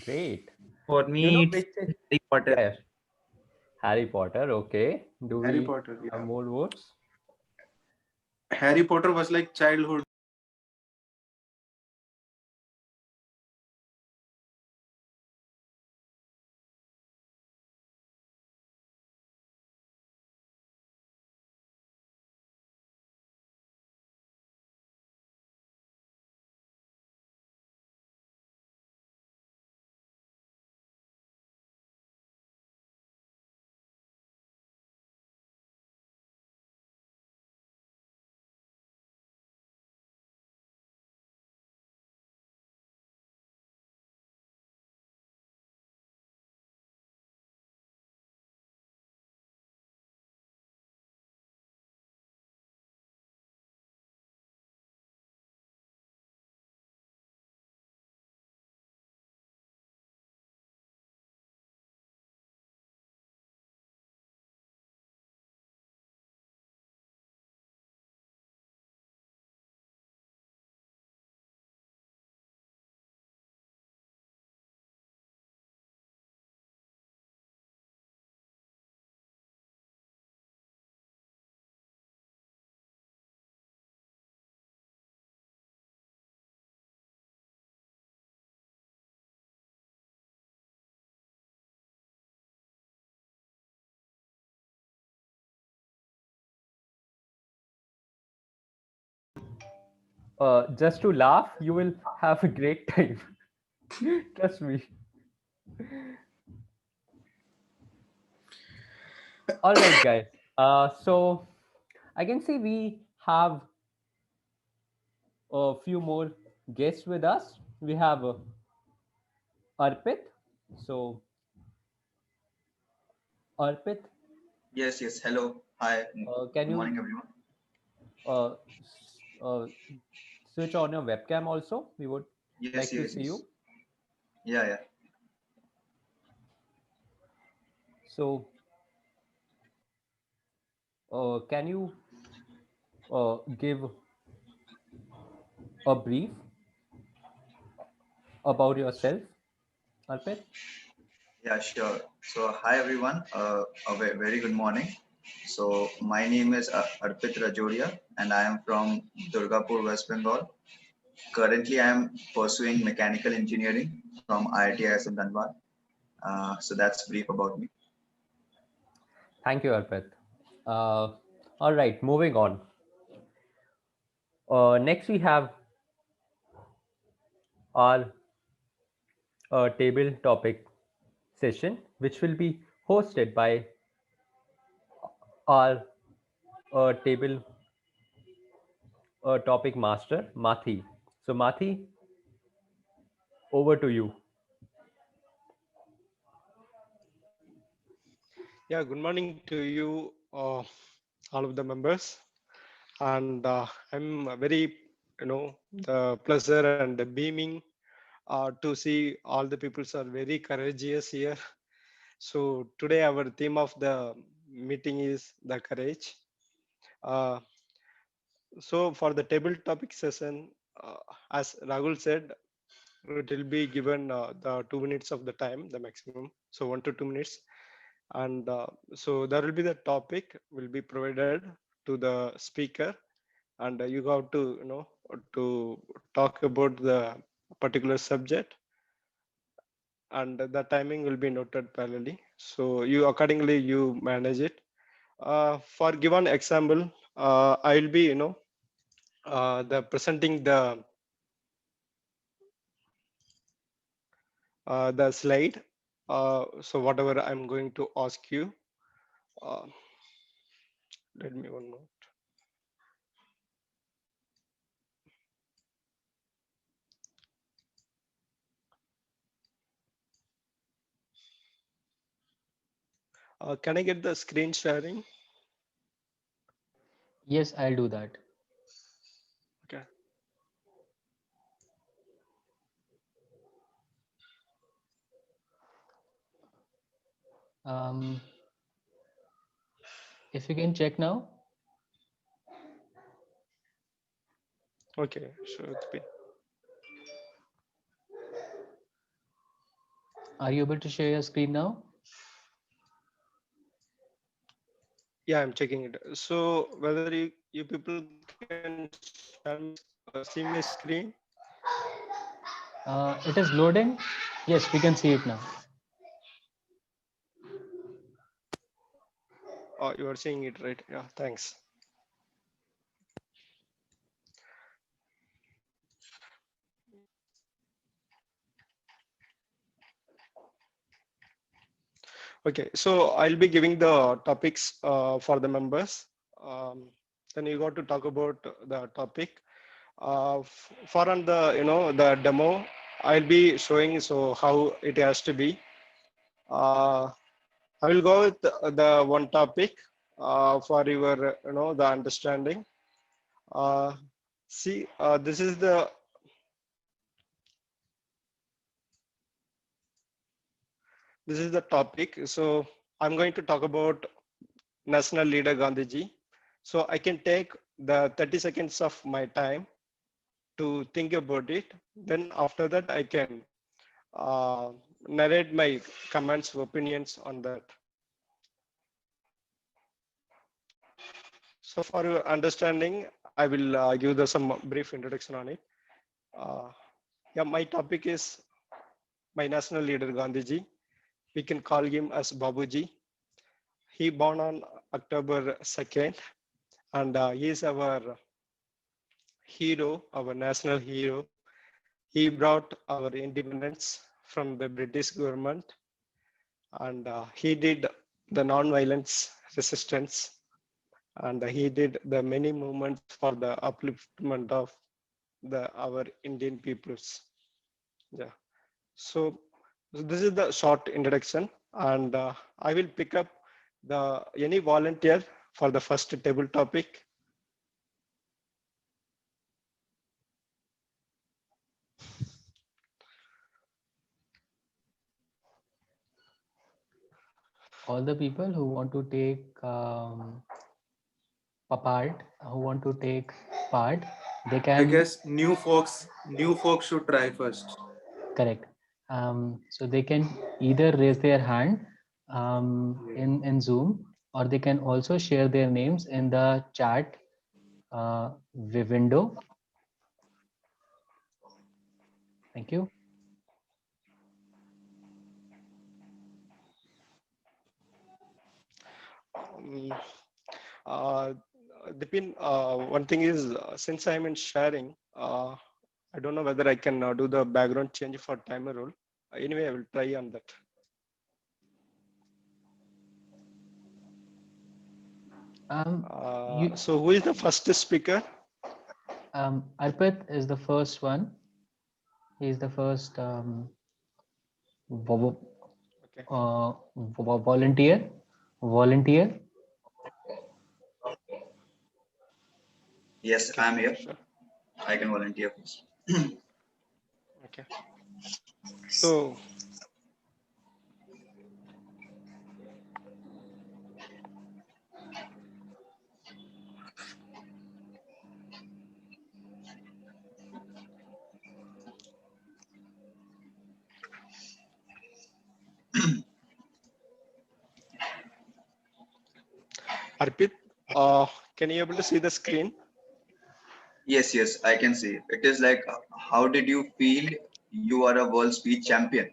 Great. For You know me, it's which is, Harry Potter. yeah, Harry Potter. Okay. Do Harry we Potter, have yeah. more votes? Harry Potter was like childhood. just to laugh, you will have a great time. Trust me. All right, guys. So I can see we have a few more guests with us. We have Arpit. So, Arpit, Yes, yes. Hello. Hi. can Good you morning, everyone. uh, switch on your webcam also? We would Yes, like to yes, see yes. you. Yeah, yeah. So, can you give a brief about yourself, Arpit? Yeah, sure. So, hi, everyone. Very good morning. So, my name is Arpit Rajodia, and I am from Durgapur, West Bengal. Currently, I am pursuing mechanical engineering from IIT in Dhanbad. So, that's brief about me. Thank you, Arpit. All right, moving on. Next, we have our table topic session, which will be hosted by our table topic master, Mathi. So, Mathi, over to you. Yeah, good morning to you, all of the members. And I'm very, the pleasure and the beaming to see all the peoples are very courageous here. So today our theme of the meeting is the courage. Uh, so for the table topic session, as Rahul said, it will be given the 2 minutes of the time, the maximum. So 1 to 2 minutes. And so there will be the topic will be provided to the speaker, and you have to to talk about the particular subject, and the timing will be noted parallelly, so you accordingly you manage it. For given example, I will be the presenting the slide. So whatever I'm going to ask you, uh, let me one more. Can I get the screen sharing? Yes, I'll do that. Okay. Um, if you can check now. Okay, sure. Are you able to share your screen now? Yeah, I'm checking it. So whether you people can see my screen? It is loading. Yes, we can see it now. Oh, you are seeing it, right? Yeah, thanks. Okay, so I'll be giving the topics for the members. Then you got to talk about the topic. For on the the demo, I'll be showing so how it has to be. I will go with the one topic for your the understanding. Uh, See, this is the topic. So I'm going to talk about national leader Gandhiji. So I can take the 30 seconds of my time to think about it. Then after that, I can narrate my comments, opinions on that. So for your understanding, I will give some brief introduction on it. Uh, yeah, my topic is my national leader Gandhiji. We can call him as Babuji. He born on October 2nd, and he is our hero, our national hero. He brought our independence from the British government, and he did the non-violence resistance, and he did the many movements for the upliftment of the our Indian peoples. Yeah. So this is the short introduction, and I will pick up the any volunteer for the first table topic. All the people who want to take a part, who want to take part, they I can. guess new folks should try first. Correct. So they can either raise their hand in Zoom, or they can also share their names in the chat window. Thank you. Um, uh, Dipin, one thing is, since I'm in sharing, I don't know whether I can do the background change for timer rule. Anyway, I will try on that. So who is the first speaker? Arpit is the first one. He is the first Okay. volunteer. Volunteer. Yes, Okay, I'm here. sure. I can volunteer first. Okay. So Arpit, can you able to see the screen? Yes, I can see. It is like, how did you feel you are a world speech champion?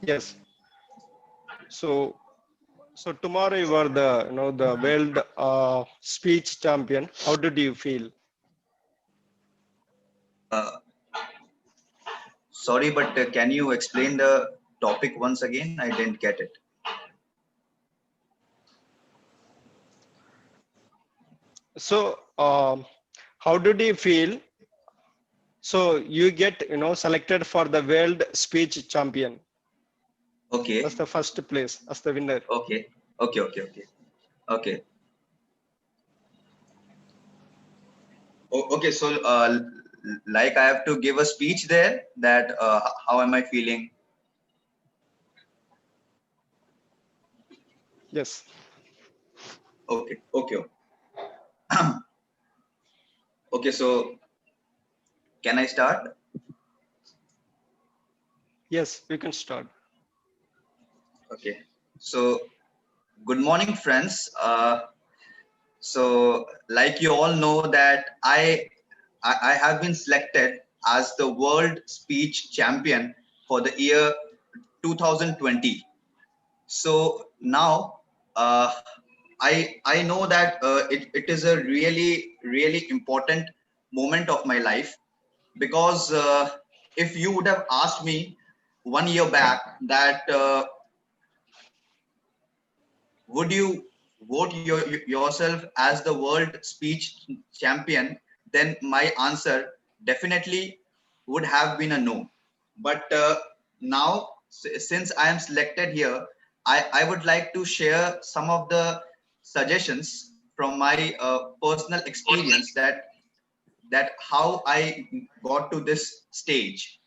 Yes. So tomorrow you are the the world speech champion. How did you feel? Sorry, but can you explain the topic once again? I didn't get it. So how did you feel? So you get selected for the world speech champion. Okay. That's the first place as the winner. Okay. Okay. Okay. So, like, I have to give a speech there. That how am I feeling? Yes. Okay. Okay. So, can I start? Yes, we can start. Okay. So, good morning, friends. So, like you all know that I have been selected as the world speech champion for the year 2020. So now I know that it is a really important moment of my life, because if you would have asked me 1 year back that would you vote yourself as the world speech champion, then my answer definitely would have been a no. But now, since I am selected here, I would like to share some of the suggestions from my personal experience, that how I got to this stage.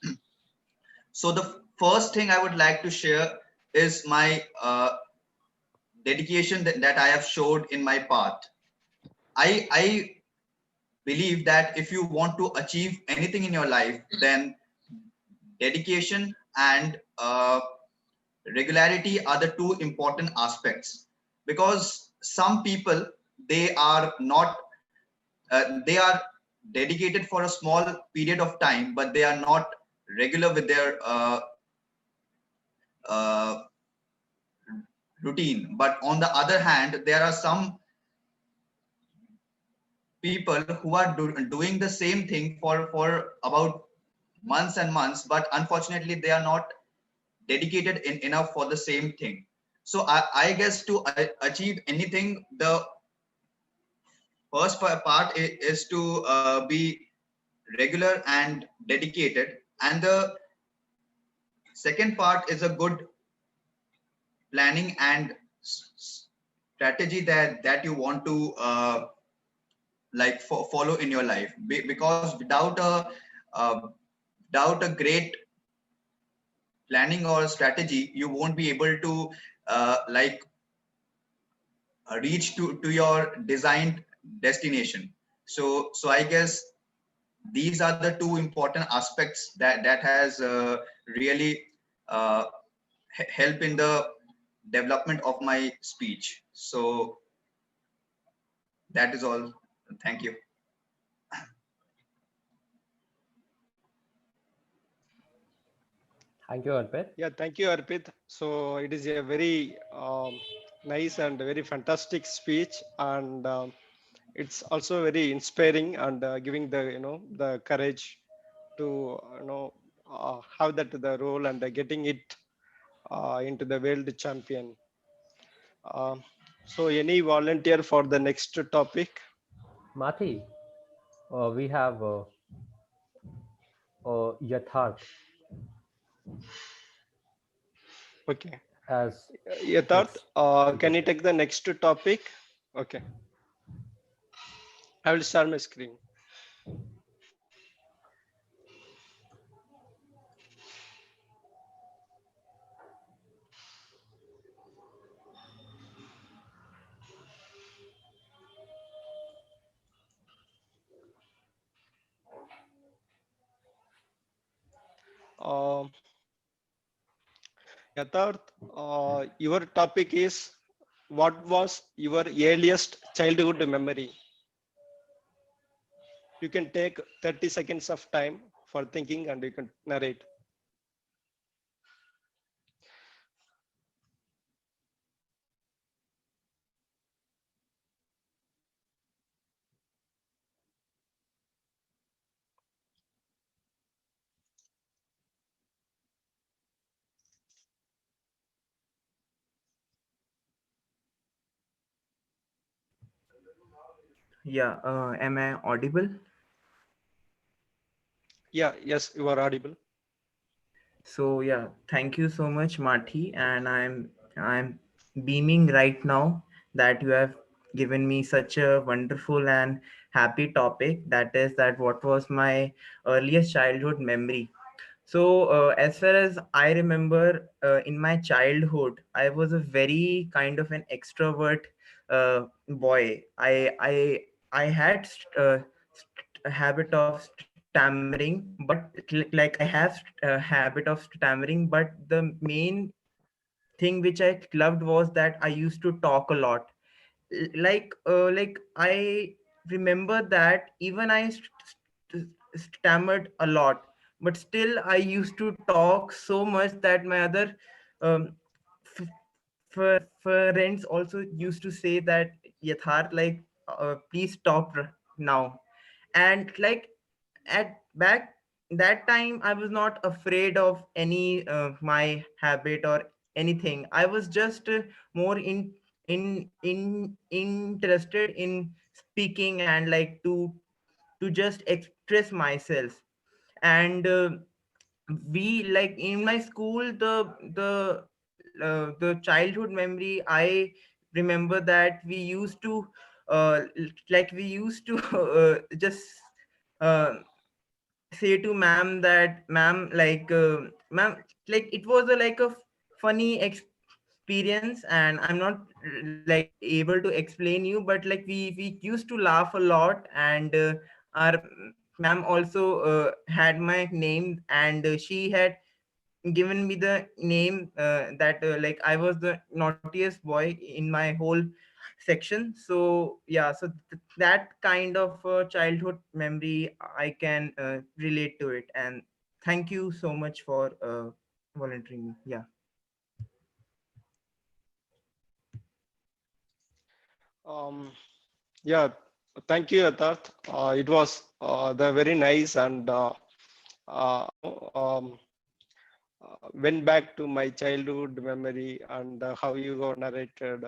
So the first thing I would like to share is my dedication that I have showed in my path. I believe that if you want to achieve anything in your life, then dedication and regularity are the two important aspects. Because some people, they are not they are dedicated for a small period of time, but they are not regular with their uh, routine. But on the other hand, there are some people who are doing the same thing for about months and months, but unfortunately they are not dedicated enough for the same thing. So I guess to achieve anything, the first part is to be regular and dedicated, and the second part is a good planning and strategy that you want to like follow in your life. Because uh, without a great planning or strategy, you won't be able to like reach to your designed destination. So I guess these are the two important aspects that has really uh, help in the development of my speech. So that is all. Thank you. Thank you, Arpit. Yeah, thank you, Arpit. So it is a very nice and very fantastic speech, and it's also very inspiring and giving the the courage to have that the role and getting it into the world champion. Um so any volunteer for the next topic? Mati, we have Yatharth Okay, as Yatharth, next can you contestant. take the next topic? Okay, I will start my screen. Um Yatharth, your topic is, what was your earliest childhood memory? You can take 30 seconds of time for thinking and you can narrate. Yeah, am I audible? Yeah, yes, you are audible. So yeah, thank you so much, Marty, and I'm beaming right now that you have given me such a wonderful and happy topic. That is that what was my earliest childhood memory. So as far as I remember, in my childhood, I was a very kind of an extrovert boy. I had a habit of stammering, but like I have a habit of stammering, but the main thing which I loved was that I used to talk a lot. Like I remember that even I stammered a lot, but still I used to talk so much that my other um, friends also used to say that Yatharth, like please stop now. And like at back that time I was not afraid of any my habit or anything. I was just more in interested in speaking and like to just express myself. And we like in my school, the childhood memory I remember that we used to like we used to just uh, say to ma'am that ma'am, like ma'am, like it was a like a funny experience, and I'm not like able to explain you, but like we used to laugh a lot. And our ma'am also had my name, and she had given me the name that like I was the naughtiest boy in my whole section. So yeah, so that kind of childhood memory I can relate to it. And thank you so much for volunteering me. Yeah. Um, yeah, Thank you, Yatharth. It was the very nice and uh, um, went back to my childhood memory and how you got narrated.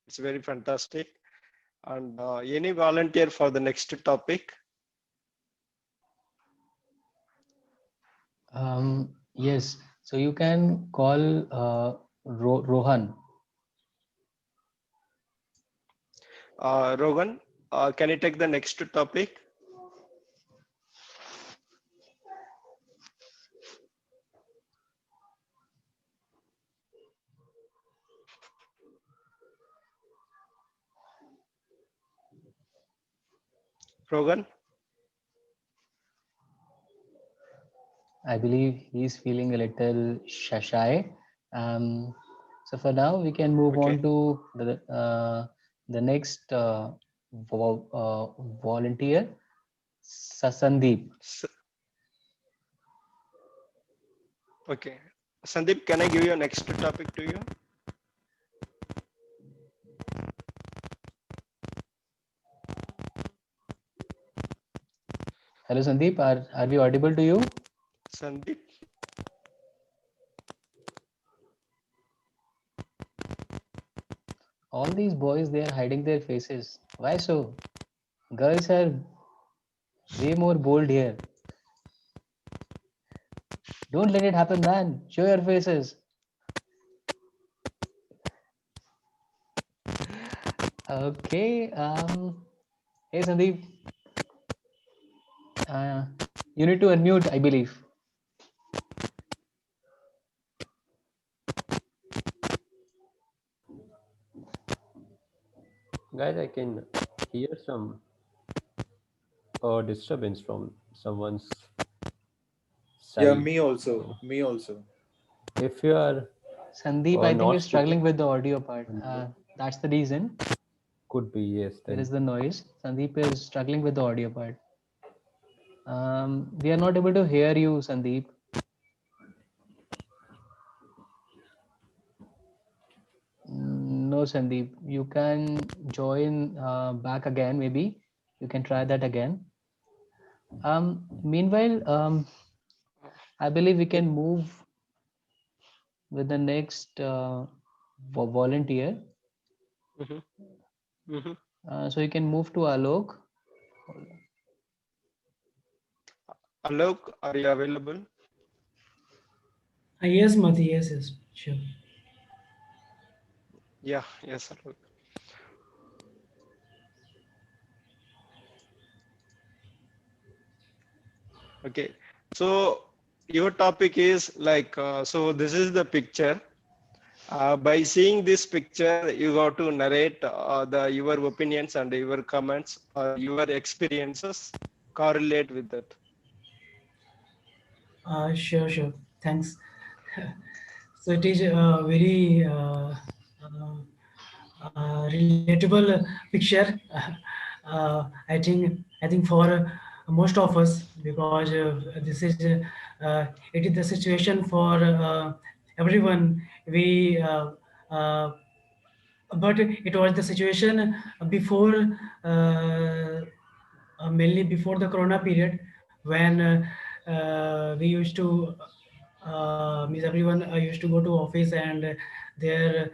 It's very fantastic. And any volunteer for the next topic? Yes. So you can call Rohan. Rogan, can you take the next topic? Rogan? I believe he's feeling a little shy. So for now, we can move Okay. on to the next volunteer, Sandeep. Okay. Sandeep, can I give you next topic to you? Hello, Sandeep. Are we audible to you? Sandeep? All these boys, they are hiding their faces. Why so? Girls are way more bold here. Don't let it happen, man. Show your faces. Okay. Hey, Sandeep. You need to unmute, I believe. Guys, I can hear some disturbance from someone's Yeah, side. me also. So Me also. if you are Sandeep, I think not you're struggling speaking, with the audio part. unmute. That's the reason. Could be, yes. There Then is the noise. Sandeep is struggling with the audio part. We are not able to hear you, Sandeep. No, Sandeep. You can join back again, maybe. You can try that again. Meanwhile, I believe we can move with the next volunteer. Mm-hmm. Mm-hmm. So you can move to Alok. Alok, are you available? Yes, Mati, yes, yes, sure. Yeah, yes, Alok. Okay. So your topic is like, so this is the picture. By seeing this picture, you got to narrate your opinions and your comments or your experiences correlate with that. Sure, sure. Thanks. So it is a very relatable picture. I think for most of us, because this is it is the situation for everyone. We but it was the situation before mainly before the corona period, when we used to means everyone used to go to office, and there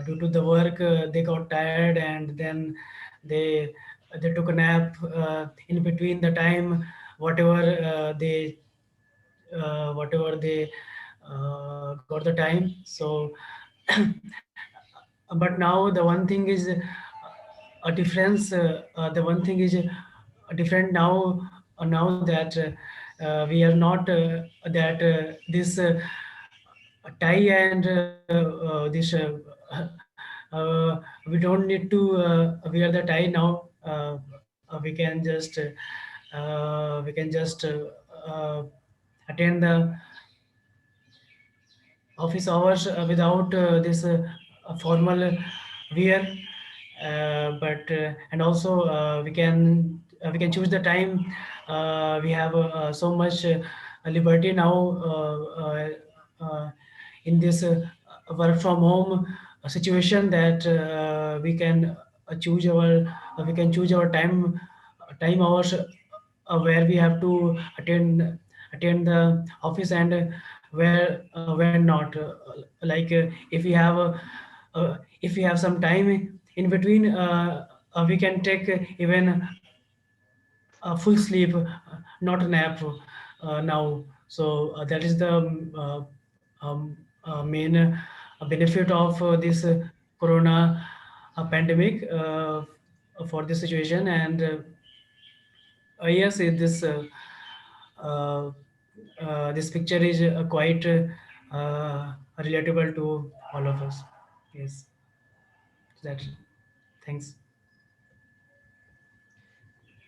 due to the work they got tired, and then they they took a nap in between the time, whatever they got the time. So but now the one thing is a difference. The one thing is different now. Now that we are not that this tie and this we don't need to wear the tie now. We can just attend the office hours without this formal wear. But and also we can choose the time. We have so much liberty now in this work from home situation, that we can choose our we can choose our time hours where we have to attend the office and where not. Like if we have some time in between, we can take even full sleep, not a nap now. So that is the main benefit of this corona pandemic for this situation. And yes, uh, this picture is quite relatable to all of us. Yes, that. Thanks.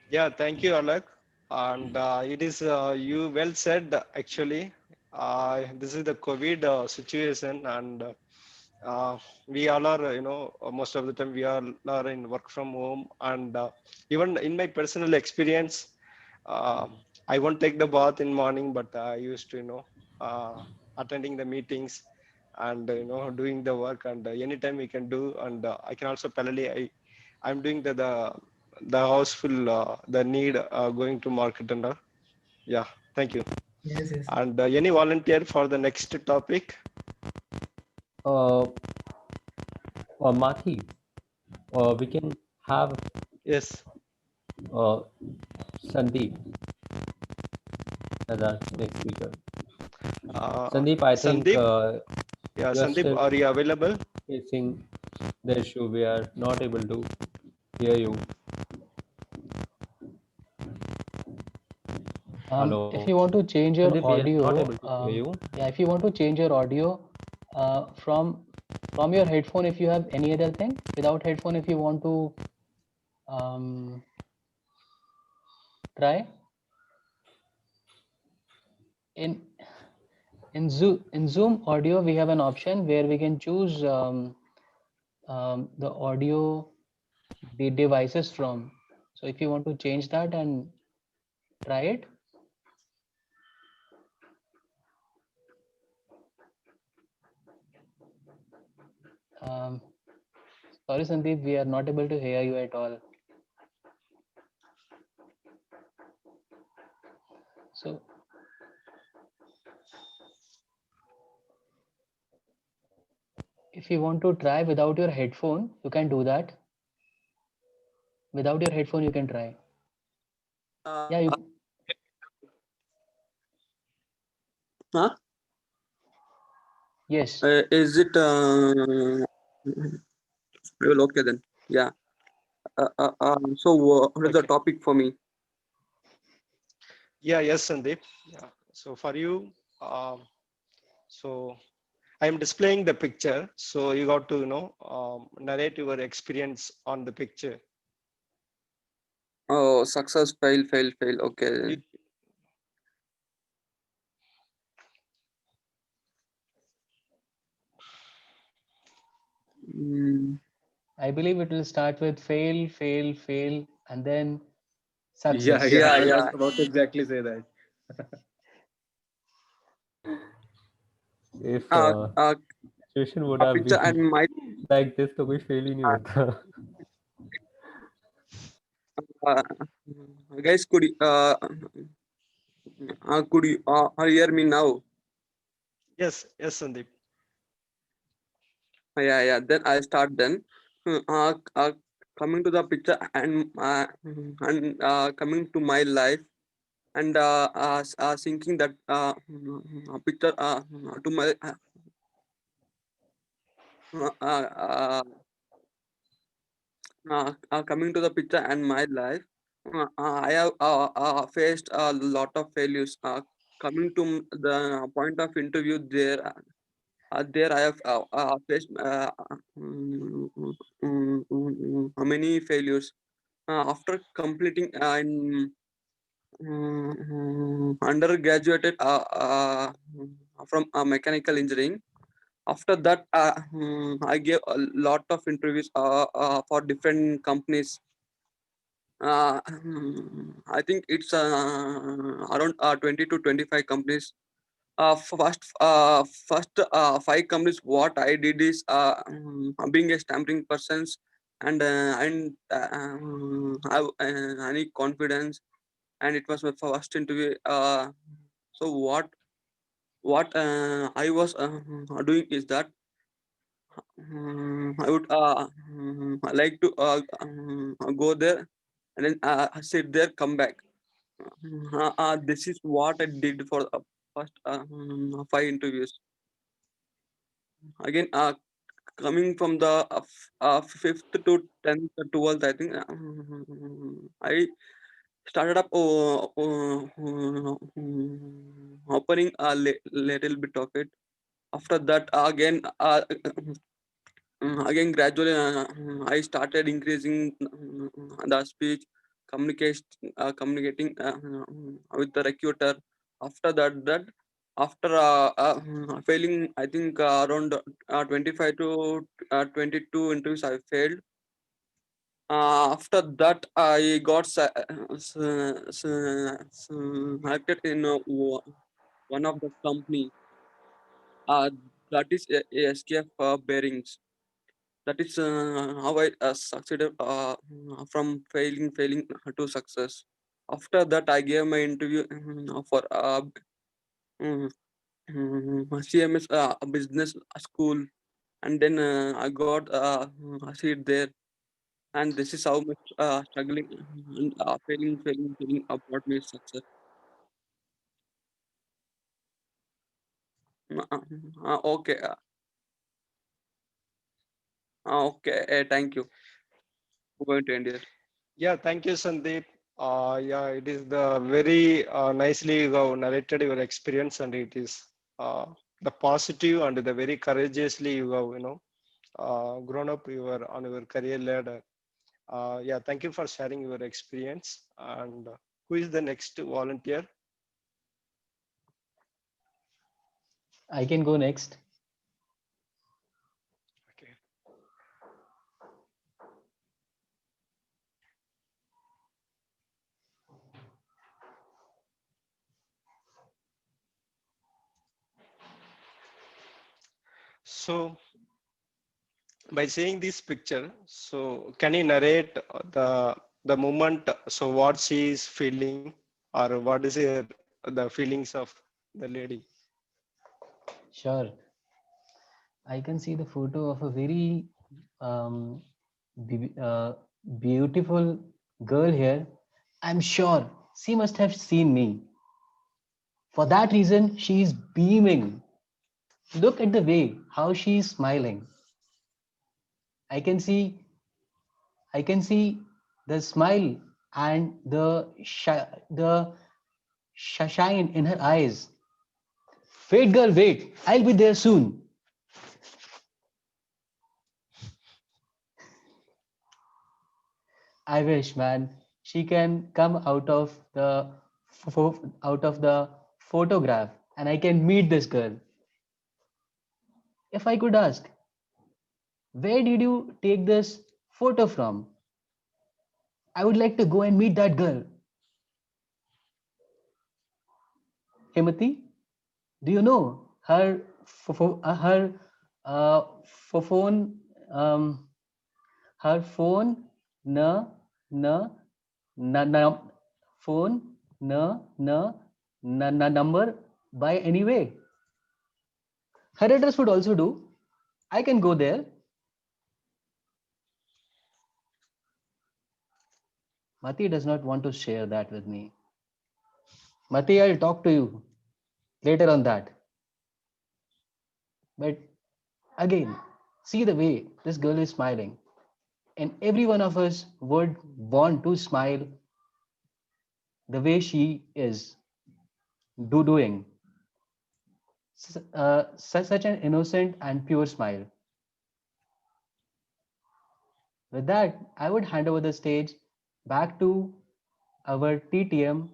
Yeah, thank you, Alak. And it is you well said actually. This is the COVID situation, and we all are, most of the time we all are in work from home. And even in my personal experience, uh, I won't take the bath in morning, but I used to, attending the meetings and doing the work, and anytime we can do. And I can also parallelly I'm doing the houseful the need going to market and all. Yeah, thank you. Yes, yes. And any volunteer for the next topic? Uh, Mathi, we can have Yes. uh, Sandeep as our next speaker. Sandeep, I think Sandeep, yeah, you are Sandeep, still are you available? facing the issue. We are not able to hear you. Hello, If you want to change your Sandeep, we are not able audio, to hear you. yeah, if you want to change your audio from your headphone, if you have any other thing, without headphone, if you want to try in Zoom audio, we have an option where we can choose the audio the devices from. So if you want to change that and try it. Sorry, Sandeep, we are not able to hear you at all. So if you want to try without your headphone, you can do that. Without your headphone, you can try. Yeah, you. Huh? Yes. Is it well, okay then? Yeah. So what is the Okay. topic for me? Yeah, yes, Sandeep. Yeah. So for you, so I'm displaying the picture. So you got to, narrate your experience on the picture. Oh, success, fail, fail, fail. Okay You, then. Mm, I believe it will start with fail, fail, fail, and then Yeah, success. yeah. yeah, I was yeah. about to exactly say that. If Uh, uh, situation would a have picture been and my like this, तो कोई fail ही नहीं होता. uh, guys, could you hear me now? yes, yes, Sandeep. Yeah, yeah. Then I start then. Coming to the picture and coming to my life and thinking that picture to my uh, coming to the picture and my life. I have faced a lot of failures. Coming to the point of interview there I have faced many failures. After completing in undergraduated from mechanical engineering. After that, I gave a lot of interviews for different companies. I think it's around 20 to 25 companies. First 5 companies. What I did is being a stamping person. have any confidence, and it was my first interview. So what I was doing is that I would like to go there and then sit there, come back. This is what I did for the first 5 interviews. Again, coming from the fifth to 10th, 12th, I think I started up opening a little bit of it. After that, again gradually I started increasing the speech communication, communicating with the recruiter. After that after failing, I think around 25 to 22 interviews I failed. After that I got selected in one of the company, uh, that is SKF bearings. That is how I succeeded from failing to success. After that, I gave my interview for mm, CMS business school, and then I got a seat there. And this is how much struggling and failing brought me success. Okay, okay. Thank you. We're going to end here. Yeah, thank you, Sandeep. Yeah, it is the very nicely you have narrated your experience, and it is the positive and the very courageously you have, grown up your on your career ladder. Yeah, thank you for sharing your experience. And who is the next volunteer? I can go next. Okay. So by seeing this picture, so can you narrate the moment? So what she is feeling, or what is her the feelings of the lady? Sure. I can see the photo of a very um, be- uh, beautiful girl here. I'm sure she must have seen me. For that reason, she is beaming. Look at the way how she is smiling. I can see, I can see the smile and the shine in her eyes. Wait, girl, wait! I'll be there soon. I wish, man, she can come out of the photograph, and I can meet this girl. If I could ask, where did you take this photo from? I would like to go and meet that girl. Himati, do you know her phone her phone na na na phone na na number by any way? Her address would also do. I can go there. Mati does not want to share that with me. Mati, I'll talk to you later on that. But again, see the way this girl is smiling. And every one of us would want to smile the way she is doing. Such an innocent and pure smile. With that, I would hand over the stage back to our TTM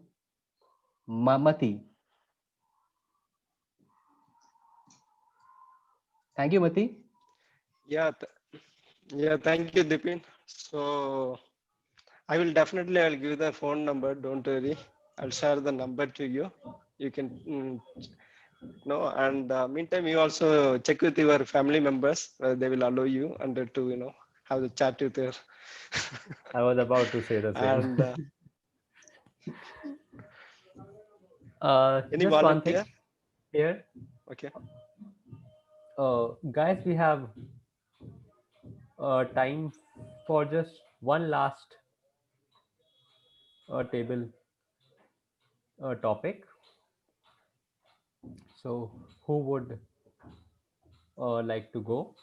Mati. Thank you, Mati. Yeah, yeah. Thank you, Dipin. So I'll give the phone number. Don't worry. I'll share the number to you. You can know. And meantime, you also check with your family members. They will allow you and to have the chat with her. I was about to say the same. And any Just one thing volunteer? here. Okay. Guys, we have time for just one last table topic. So, who would like to go?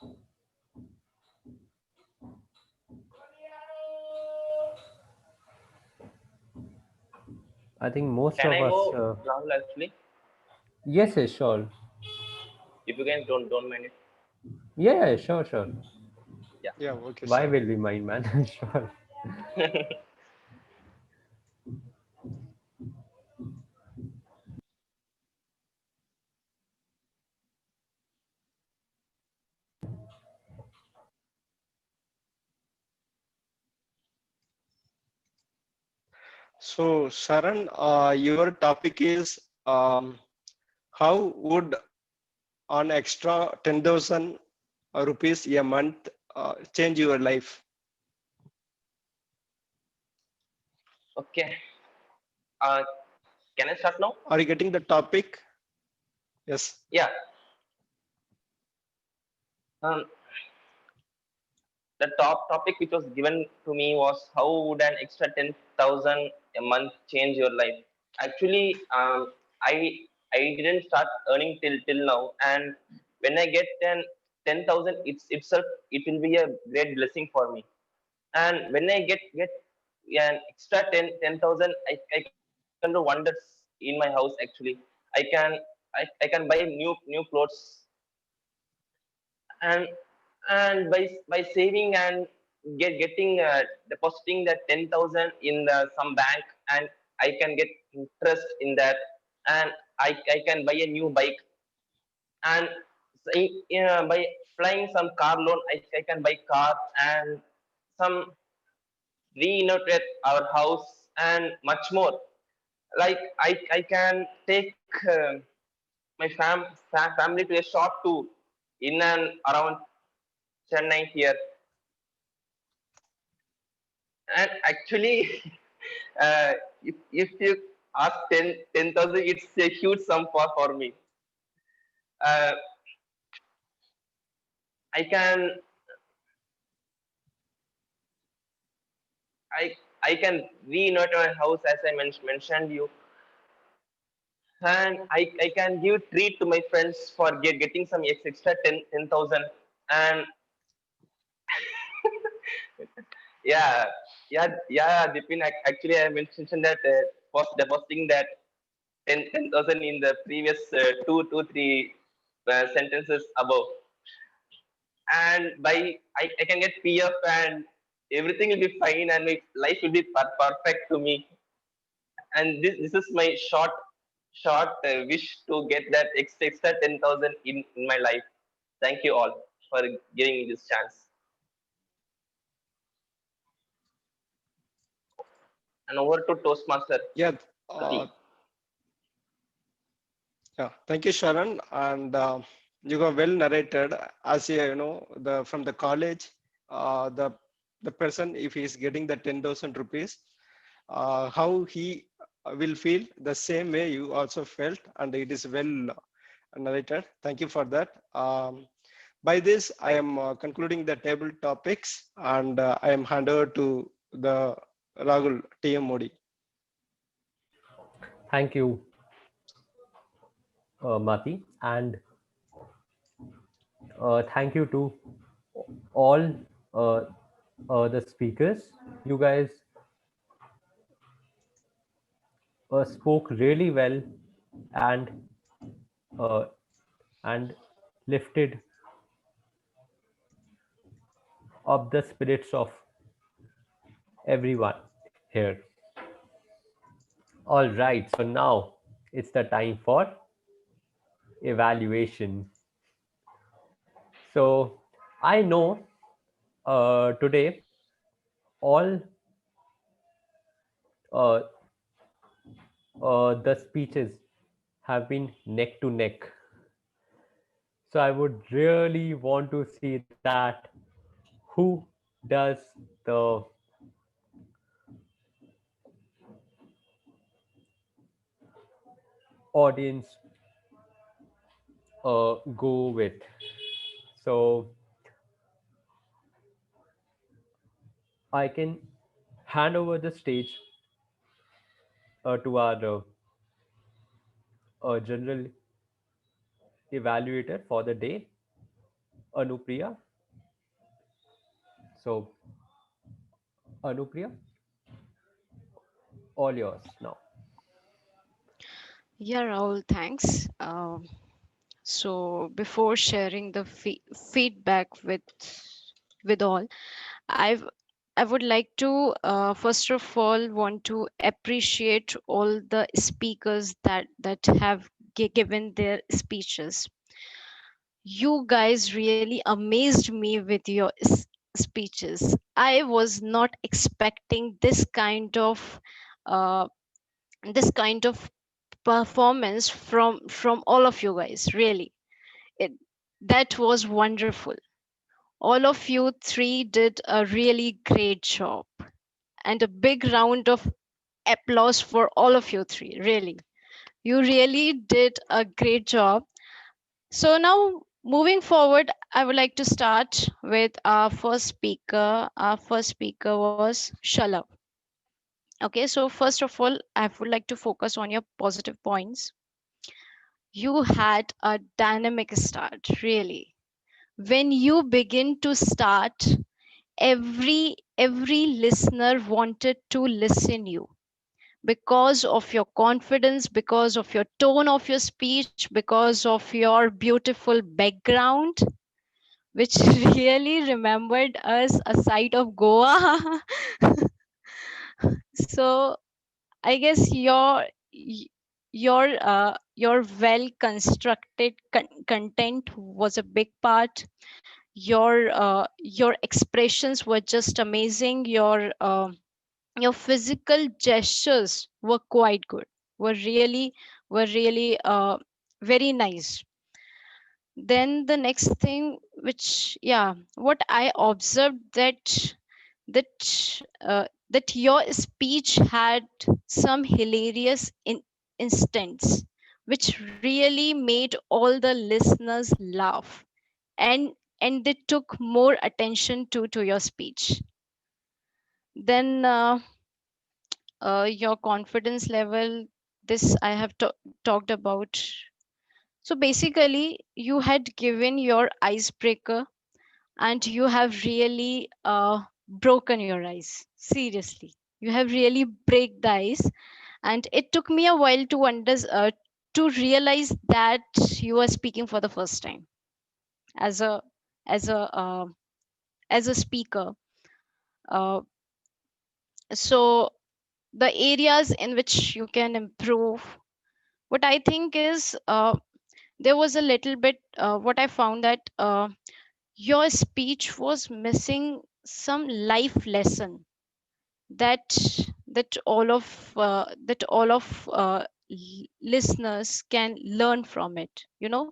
I think most Can of I us. go, Rahul? Actually, Yes, yes, sure. if you can, don't mind it. Yeah, yeah, sure, sure. Yeah, okay, Why sure. will we mind, man? Sure. Yeah. So, Sharan, your topic is how would an extra 10,000 rupees a month change your life? Okay. Uh, can I start now? Are you getting the topic? Yes. Yeah. Um, the top topic which was given to me was how would an extra 10,000 a month change your life? Actually, I didn't start earning till now, and when I get 10,000, itself it will be a great blessing for me. And when I get an extra 10,000, I can do wonders in my house. Actually, I can I can buy new clothes, and by saving and getting depositing that 10,000 in some bank, and I can get interest in that, and I can buy a new bike, and by applying some car loan, I can buy car and some renovate our house and much more. Like I can take my family to a short tour in and around Chennai here. And actually, if you ask 10,000, it's a huge sum for me. Uh, I can I I can renovate my house as I mentioned you, and I can give treat to my friends for getting some extra 10,000. And yeah, yeah, Dipin, actually I mentioned that was depositing that 10,000 in the previous two three sentences above, and I can get PF and everything will be fine, and my life will be perfect to me. And this is my short wish to get that extra 10,000 in my life. Thank you all for giving me this chance. And over to Toastmaster Yeah. Pratik. Yeah, thank you, Sharan. And you have well narrated. As you know, the from the college, the person, if he is getting the 10,000 rupees, how he will feel the same way you also felt, and it is well narrated. Thank you for that. By this, I am concluding the table topics, and I am hand over to the Rahul TM Modi. Thank you, Mati, and thank you to all uh, the speakers. You guys spoke really well and uh, and lifted up the spirits of everyone here. All right, so now it's the time for evaluation. So I know today all uh, the speeches have been neck to neck. So I would really want to see that who does the audience go with? So I can hand over the stage to our general evaluator for the day, Anupriya. So, Anupriya, all yours now. Yeah, Rahul, thanks. So before sharing the feedback with all, I've I would like to first of all want to appreciate all the speakers that have given their speeches. You guys really amazed me with your speeches. I was not expecting uh, this kind of performance from all of you guys. Really, it that was wonderful. All of you three did a really great job, and a big round of applause for all of you three. Really, you really did a great job. So now, moving forward, I would like to start with our first speaker. Our first speaker was Shalab. Okay, so first of all, I would like to focus on your positive points. You had a dynamic start, really. When you begin to start, every listener wanted to listen you because of your confidence, because of your tone of your speech, because of your beautiful background, which really remembered us a side of Goa. So I guess your well constructed content was a big part. Your expressions were just amazing. Your physical gestures were quite good. Were really very nice. Then the next thing, which yeah, what I observed that your speech had some hilarious instance which really made all the listeners laugh, and they took more attention to your speech. Then your confidence level, this I have talked about. So basically you had given your icebreaker, and you have really broken your ice. Seriously, you have really break the ice, and it took me a while to realize that you are speaking for the first time as a as a uh, as a speaker. uh, so the areas in which you can improve, what I think is, there was a little bit, what I found that your speech was missing some life lesson that listeners can learn from it. Your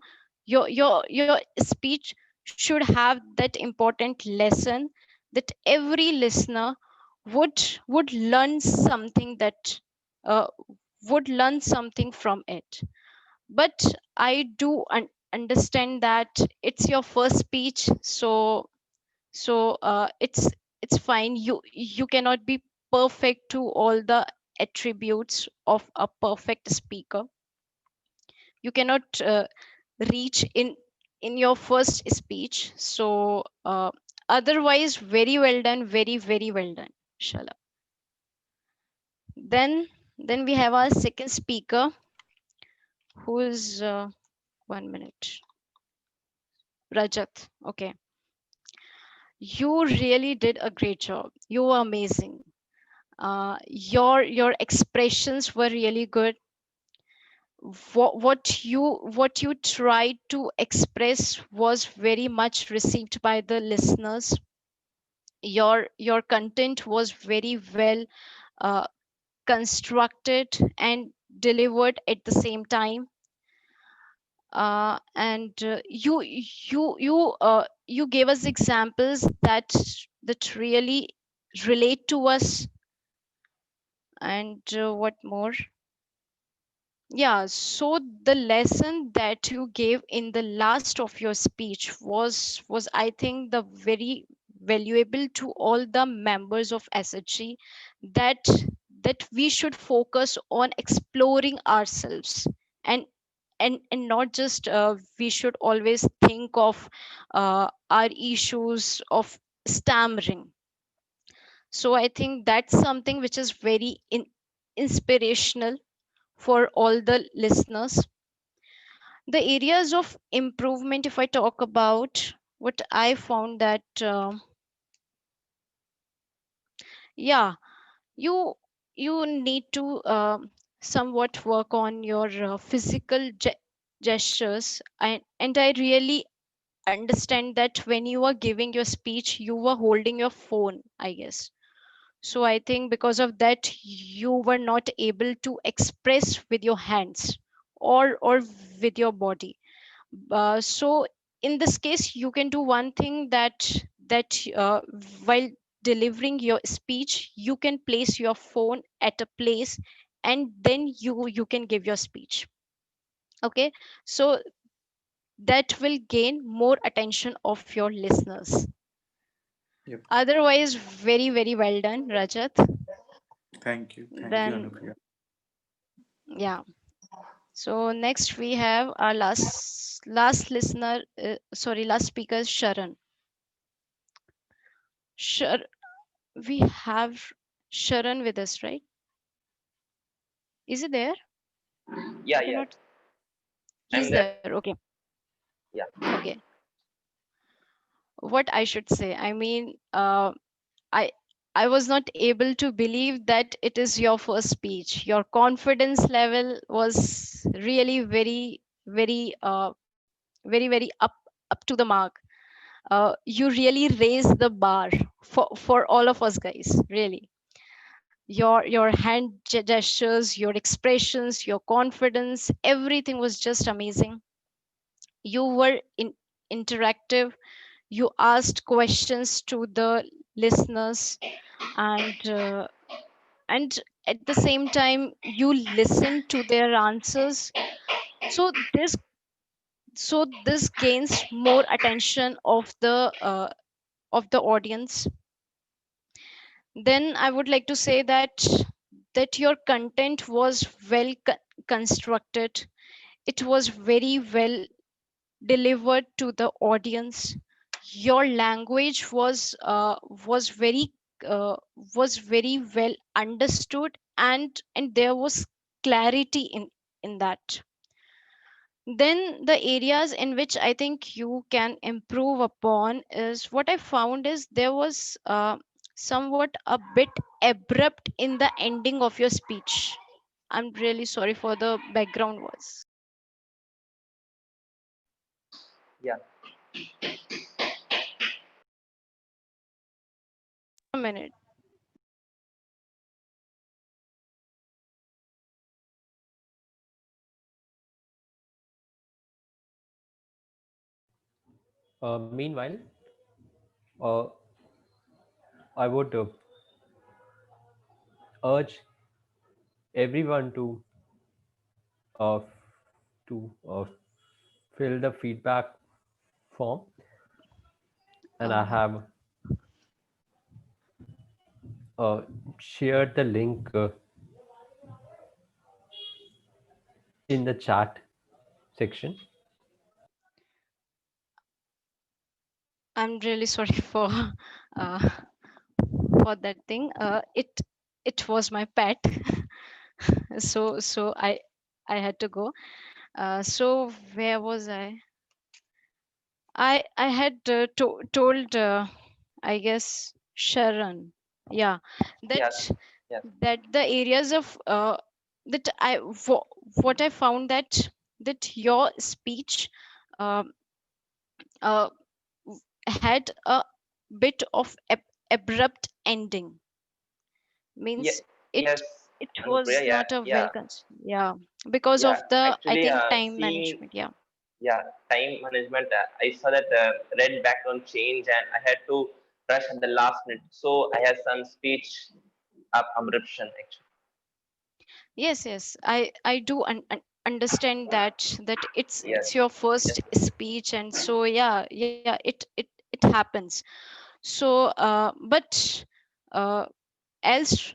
speech should have that important lesson that every listener would learn something, that uh, would learn something from it. But I do understand that it's your first speech, so it's fine. You cannot be perfect to all the attributes of a perfect speaker. You cannot reach in your first speech. So otherwise, very well done, very well done, Shala. Then we have our second speaker, who is 1 minute, Rajat. Okay, you really did a great job. You were amazing. Your expressions were really good. What you tried to express was very much received by the listeners. Your content was very well uh, constructed and delivered at the same time. And you you gave us examples that really relate to us. And what more? Yeah, so the lesson that you gave in the last of your speech was I think the very valuable to all the members of SHG, that that we should focus on exploring ourselves, and and not just we should always think of our issues of stammering. So I think that's something which is very inspirational for all the listeners. The areas of improvement, if I talk about, what I found that yeah, you you need to somewhat work on your physical gestures, and I really understand that when you are giving your speech you were holding your phone, I guess. So I think because of that you were not able to express with your hands or with your body. So in this case you can do one thing, that while delivering your speech you can place your phone at a place, and then you can give your speech. Okay, so that will gain more attention of your listeners. Yep. Otherwise, very very well done, Rajat. Thank you. Thank you, Then Anupriya. yeah, so next we have our last listener, sorry, last speaker is Sharan. Shar- we have Sharan with us, right? Is he there? Yeah, I yeah, cannot. I'm He's there. there. Okay. Yeah. Okay. What I should say? I mean, I I was not able to believe that it is your first speech. Your confidence level was really very up to the mark. You really raised the bar for all of us guys. Really, your hand gestures, your expressions, your confidence, everything was just amazing. You were interactive. You asked questions to the listeners, and and at the same time you listened to their answers. So this gains more attention of the audience. Then I would like to say that your content was well constructed. It was very well delivered to the audience. Your language was very uh, was very well understood, and there was clarity in that. Then the areas in which I think you can improve upon is, what I found is there was somewhat a bit abrupt in the ending of your speech. I'm really sorry for the background voice. Yeah. A minute. Meanwhile, uh, I would urge everyone uh, to fill the feedback form, and I Um, have uh, shared the link in the chat section. I'm really sorry uh, for that thing. It was my pet, so I had to go. So where was I? I had told I guess Sharon, yeah, Yes. that Yes. the areas of that what I found that your speech uh, uh, had a bit of abrupt ending. Yeah. Means it Yes. it Anupriya. was Yeah. not a Yeah. yeah, because Yeah. of the, I Actually, think, time seeing management. Yeah. yeah, time management. I saw that red background change, and I had to rush at the last minute. So I had some speech abruption actually. Yes, I do understand that Yes, it's your yes, first speech, and so yeah, it happens. So but uh, else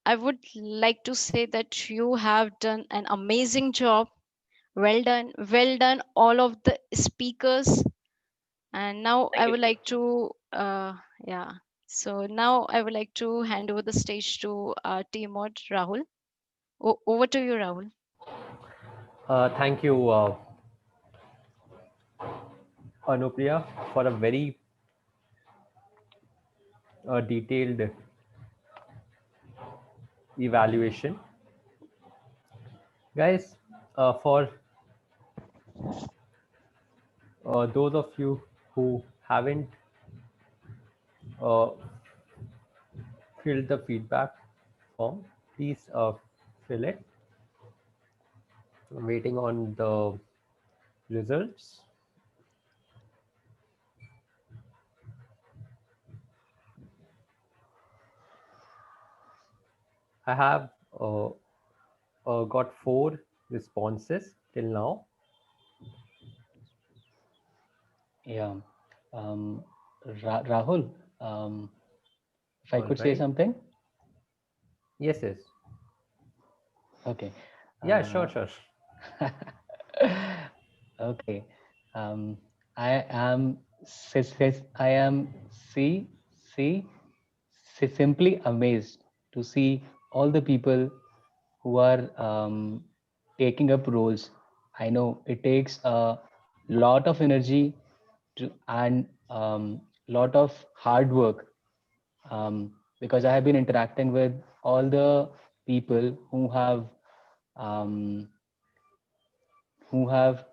I would like to say that you have done an amazing job. Well done, all of the speakers. And now thank I you would so like much. to, yeah. So now I would like to hand over the stage to team mod Rahul. Over to you, Rahul. Thank you, Anupriya, for a very detailed evaluation. Guys, for those of you who haven't uh, filled the feedback form, please fill it. I'm waiting on the results. I have got 4 responses till now. Yeah. Rahul, if I All could say right. something. Yes, yes. Okay. Yeah, sure, Uh, sure. okay. Um, I am see see simply amazed to see all the people who are taking up roles. I know it takes a lot of energy and lot of hard work, because I have been interacting with all the people um, who have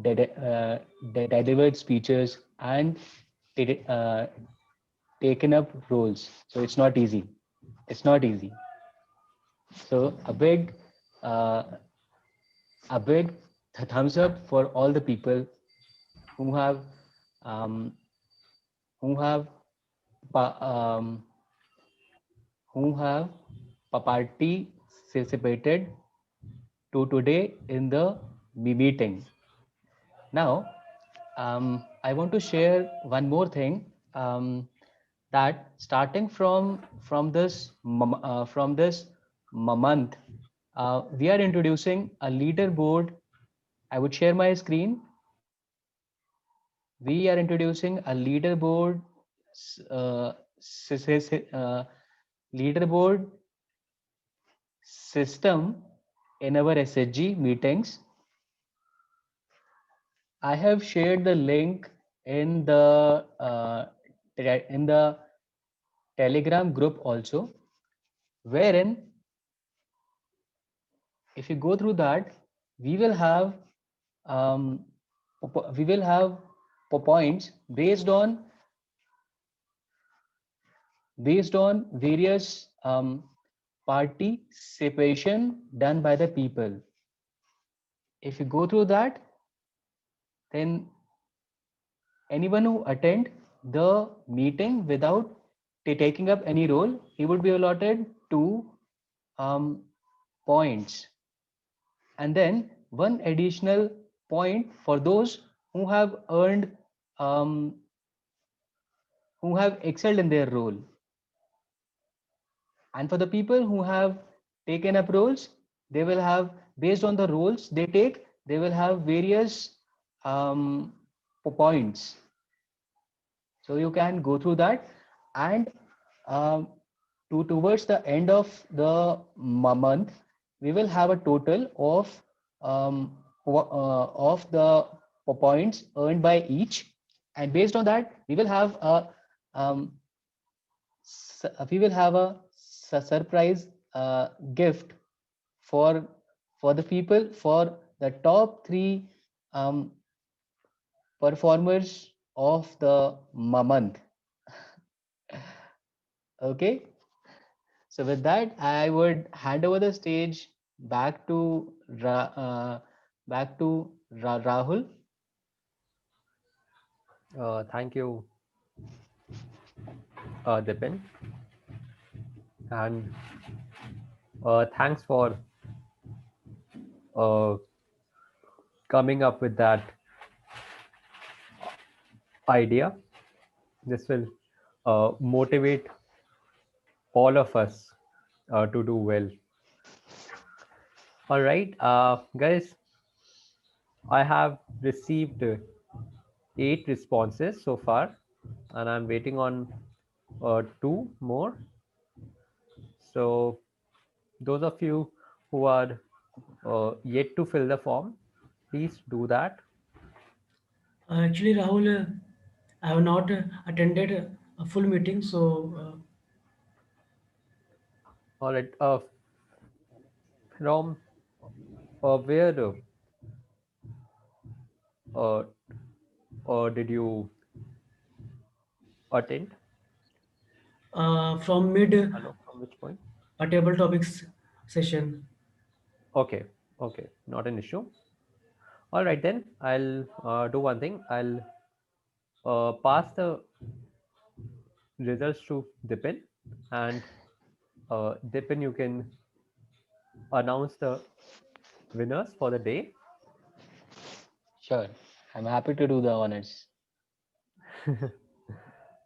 delivered speeches and uh, taken up roles. So it's not easy. It's not easy. So uh, a big thumbs up for all the people who have um, who have pa- um, who have participated to today in the meeting. Now, I want to share one more thing, that starting from this month, we are introducing a leaderboard. I would share my screen. We are introducing a leaderboard, uh, leaderboard system in our SHG meetings. I have shared the link in in the Telegram group also, wherein if you go through that, we will have um, we will have points based on various participation done by the people. If you go through that, then anyone who attend the meeting without taking up any role, he would be allotted 2 points, and then one additional point for those who have earned um, who have excelled in their role. And for the people who have taken up roles, they will have, based on the roles they take, they will have various um, points. So you can go through that, and um, towards the end of the month, we will have a total of the points earned by each, and based on that, um, we will have a surprise gift for the people, for the top 3 um, performers of the month. Okay, so with that, I would hand over the stage back to Back to Rahul. Thank you, Dipin, and thanks for uh, coming up with that idea. This will motivate all of us to do well. All right, guys, I have received 8 responses so far, and I'm waiting on 2 more. So, those of you who are yet to fill the form, please do that. Actually, Rahul, I have not attended a full meeting, so All right, from where uh, did you attend? from mid Hello, from which point? a table topics session. Okay, okay, not an issue. All right, then I'll do one thing. I'll pass the results to Dipin, and Dipin, you can announce the winners for the day. Sure. I'm happy to do the honors.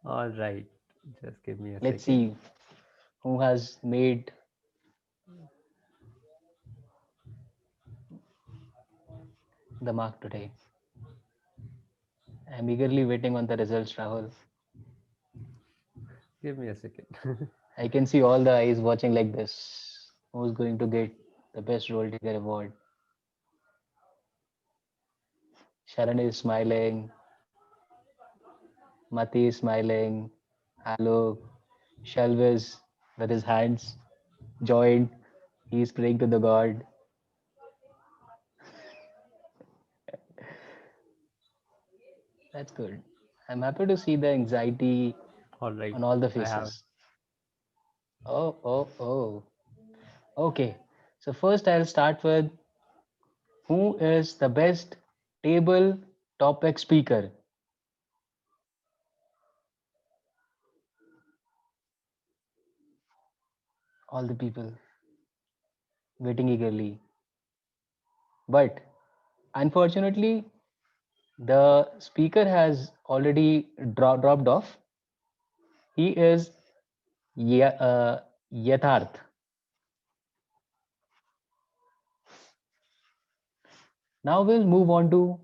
All right, just give me a Let's second. see who has made the mark today. I'm eagerly waiting on the results, Rahul. Give me a second. I can see all the eyes watching like this. Who's going to get the best role taker award? Sharon is smiling. Mati is smiling. Alok. Shalvis with his hands joined. He's praying to the god. That's good. I'm happy to see the anxiety All right, on all the I have. faces. Oh, oh, oh. Okay. So first I'll start with who is the best table topic speaker? All the people waiting eagerly. But unfortunately, the speaker has already dropped off. He is Yatharth. Now we'll move on to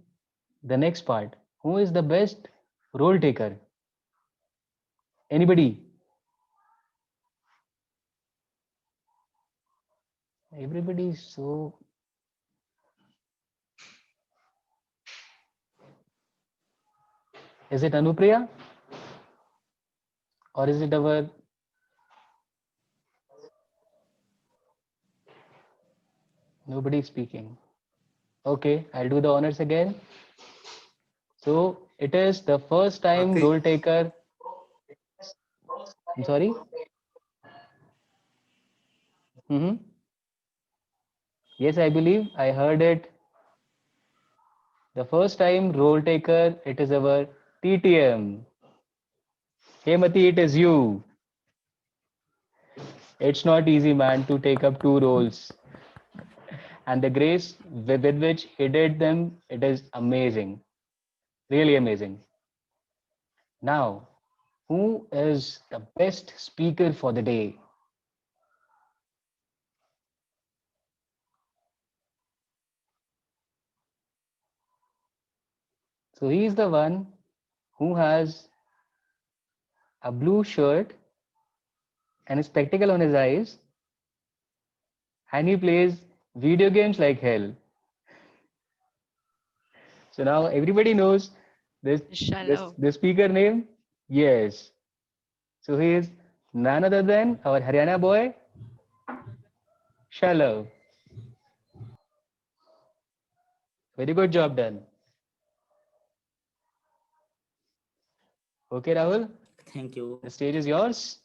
the next part. Who is the best role taker? Anybody? Everybody is so. Is it Anupriya or is it our? Nobody is speaking. Okay, I'll do the honors again. So it is the first time Aarti, role taker. I'm sorry. Mm-hmm. Yes, I believe I heard it. The first time role taker. It is our TTM. Hemati, it is you. It's not easy, man, to take up two roles. And the grace with which he did them, it is amazing. Really amazing. Now, who is the best speaker for the day? So he is the one who has a blue shirt and a spectacle on his eyes, and he plays video games like hell. So now everybody knows this Shallow. this speaker name. Yes. So he is none other than our Haryana boy, Shallow. Very good job done. Okay, Rahul, Thank you. the stage is yours.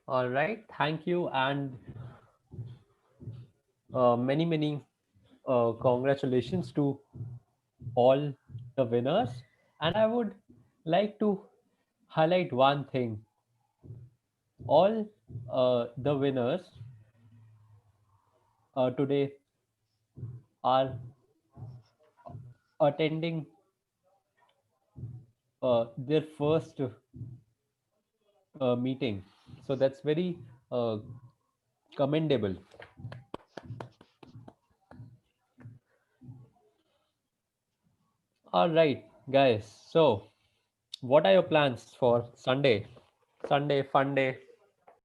All right, thank you. And many congratulations to all the winners, and I would like to highlight one thing. All the winners today are attending their first meeting, so that's very uh, commendable. All right, guys, so what are your plans for Sunday? Sunday fun day.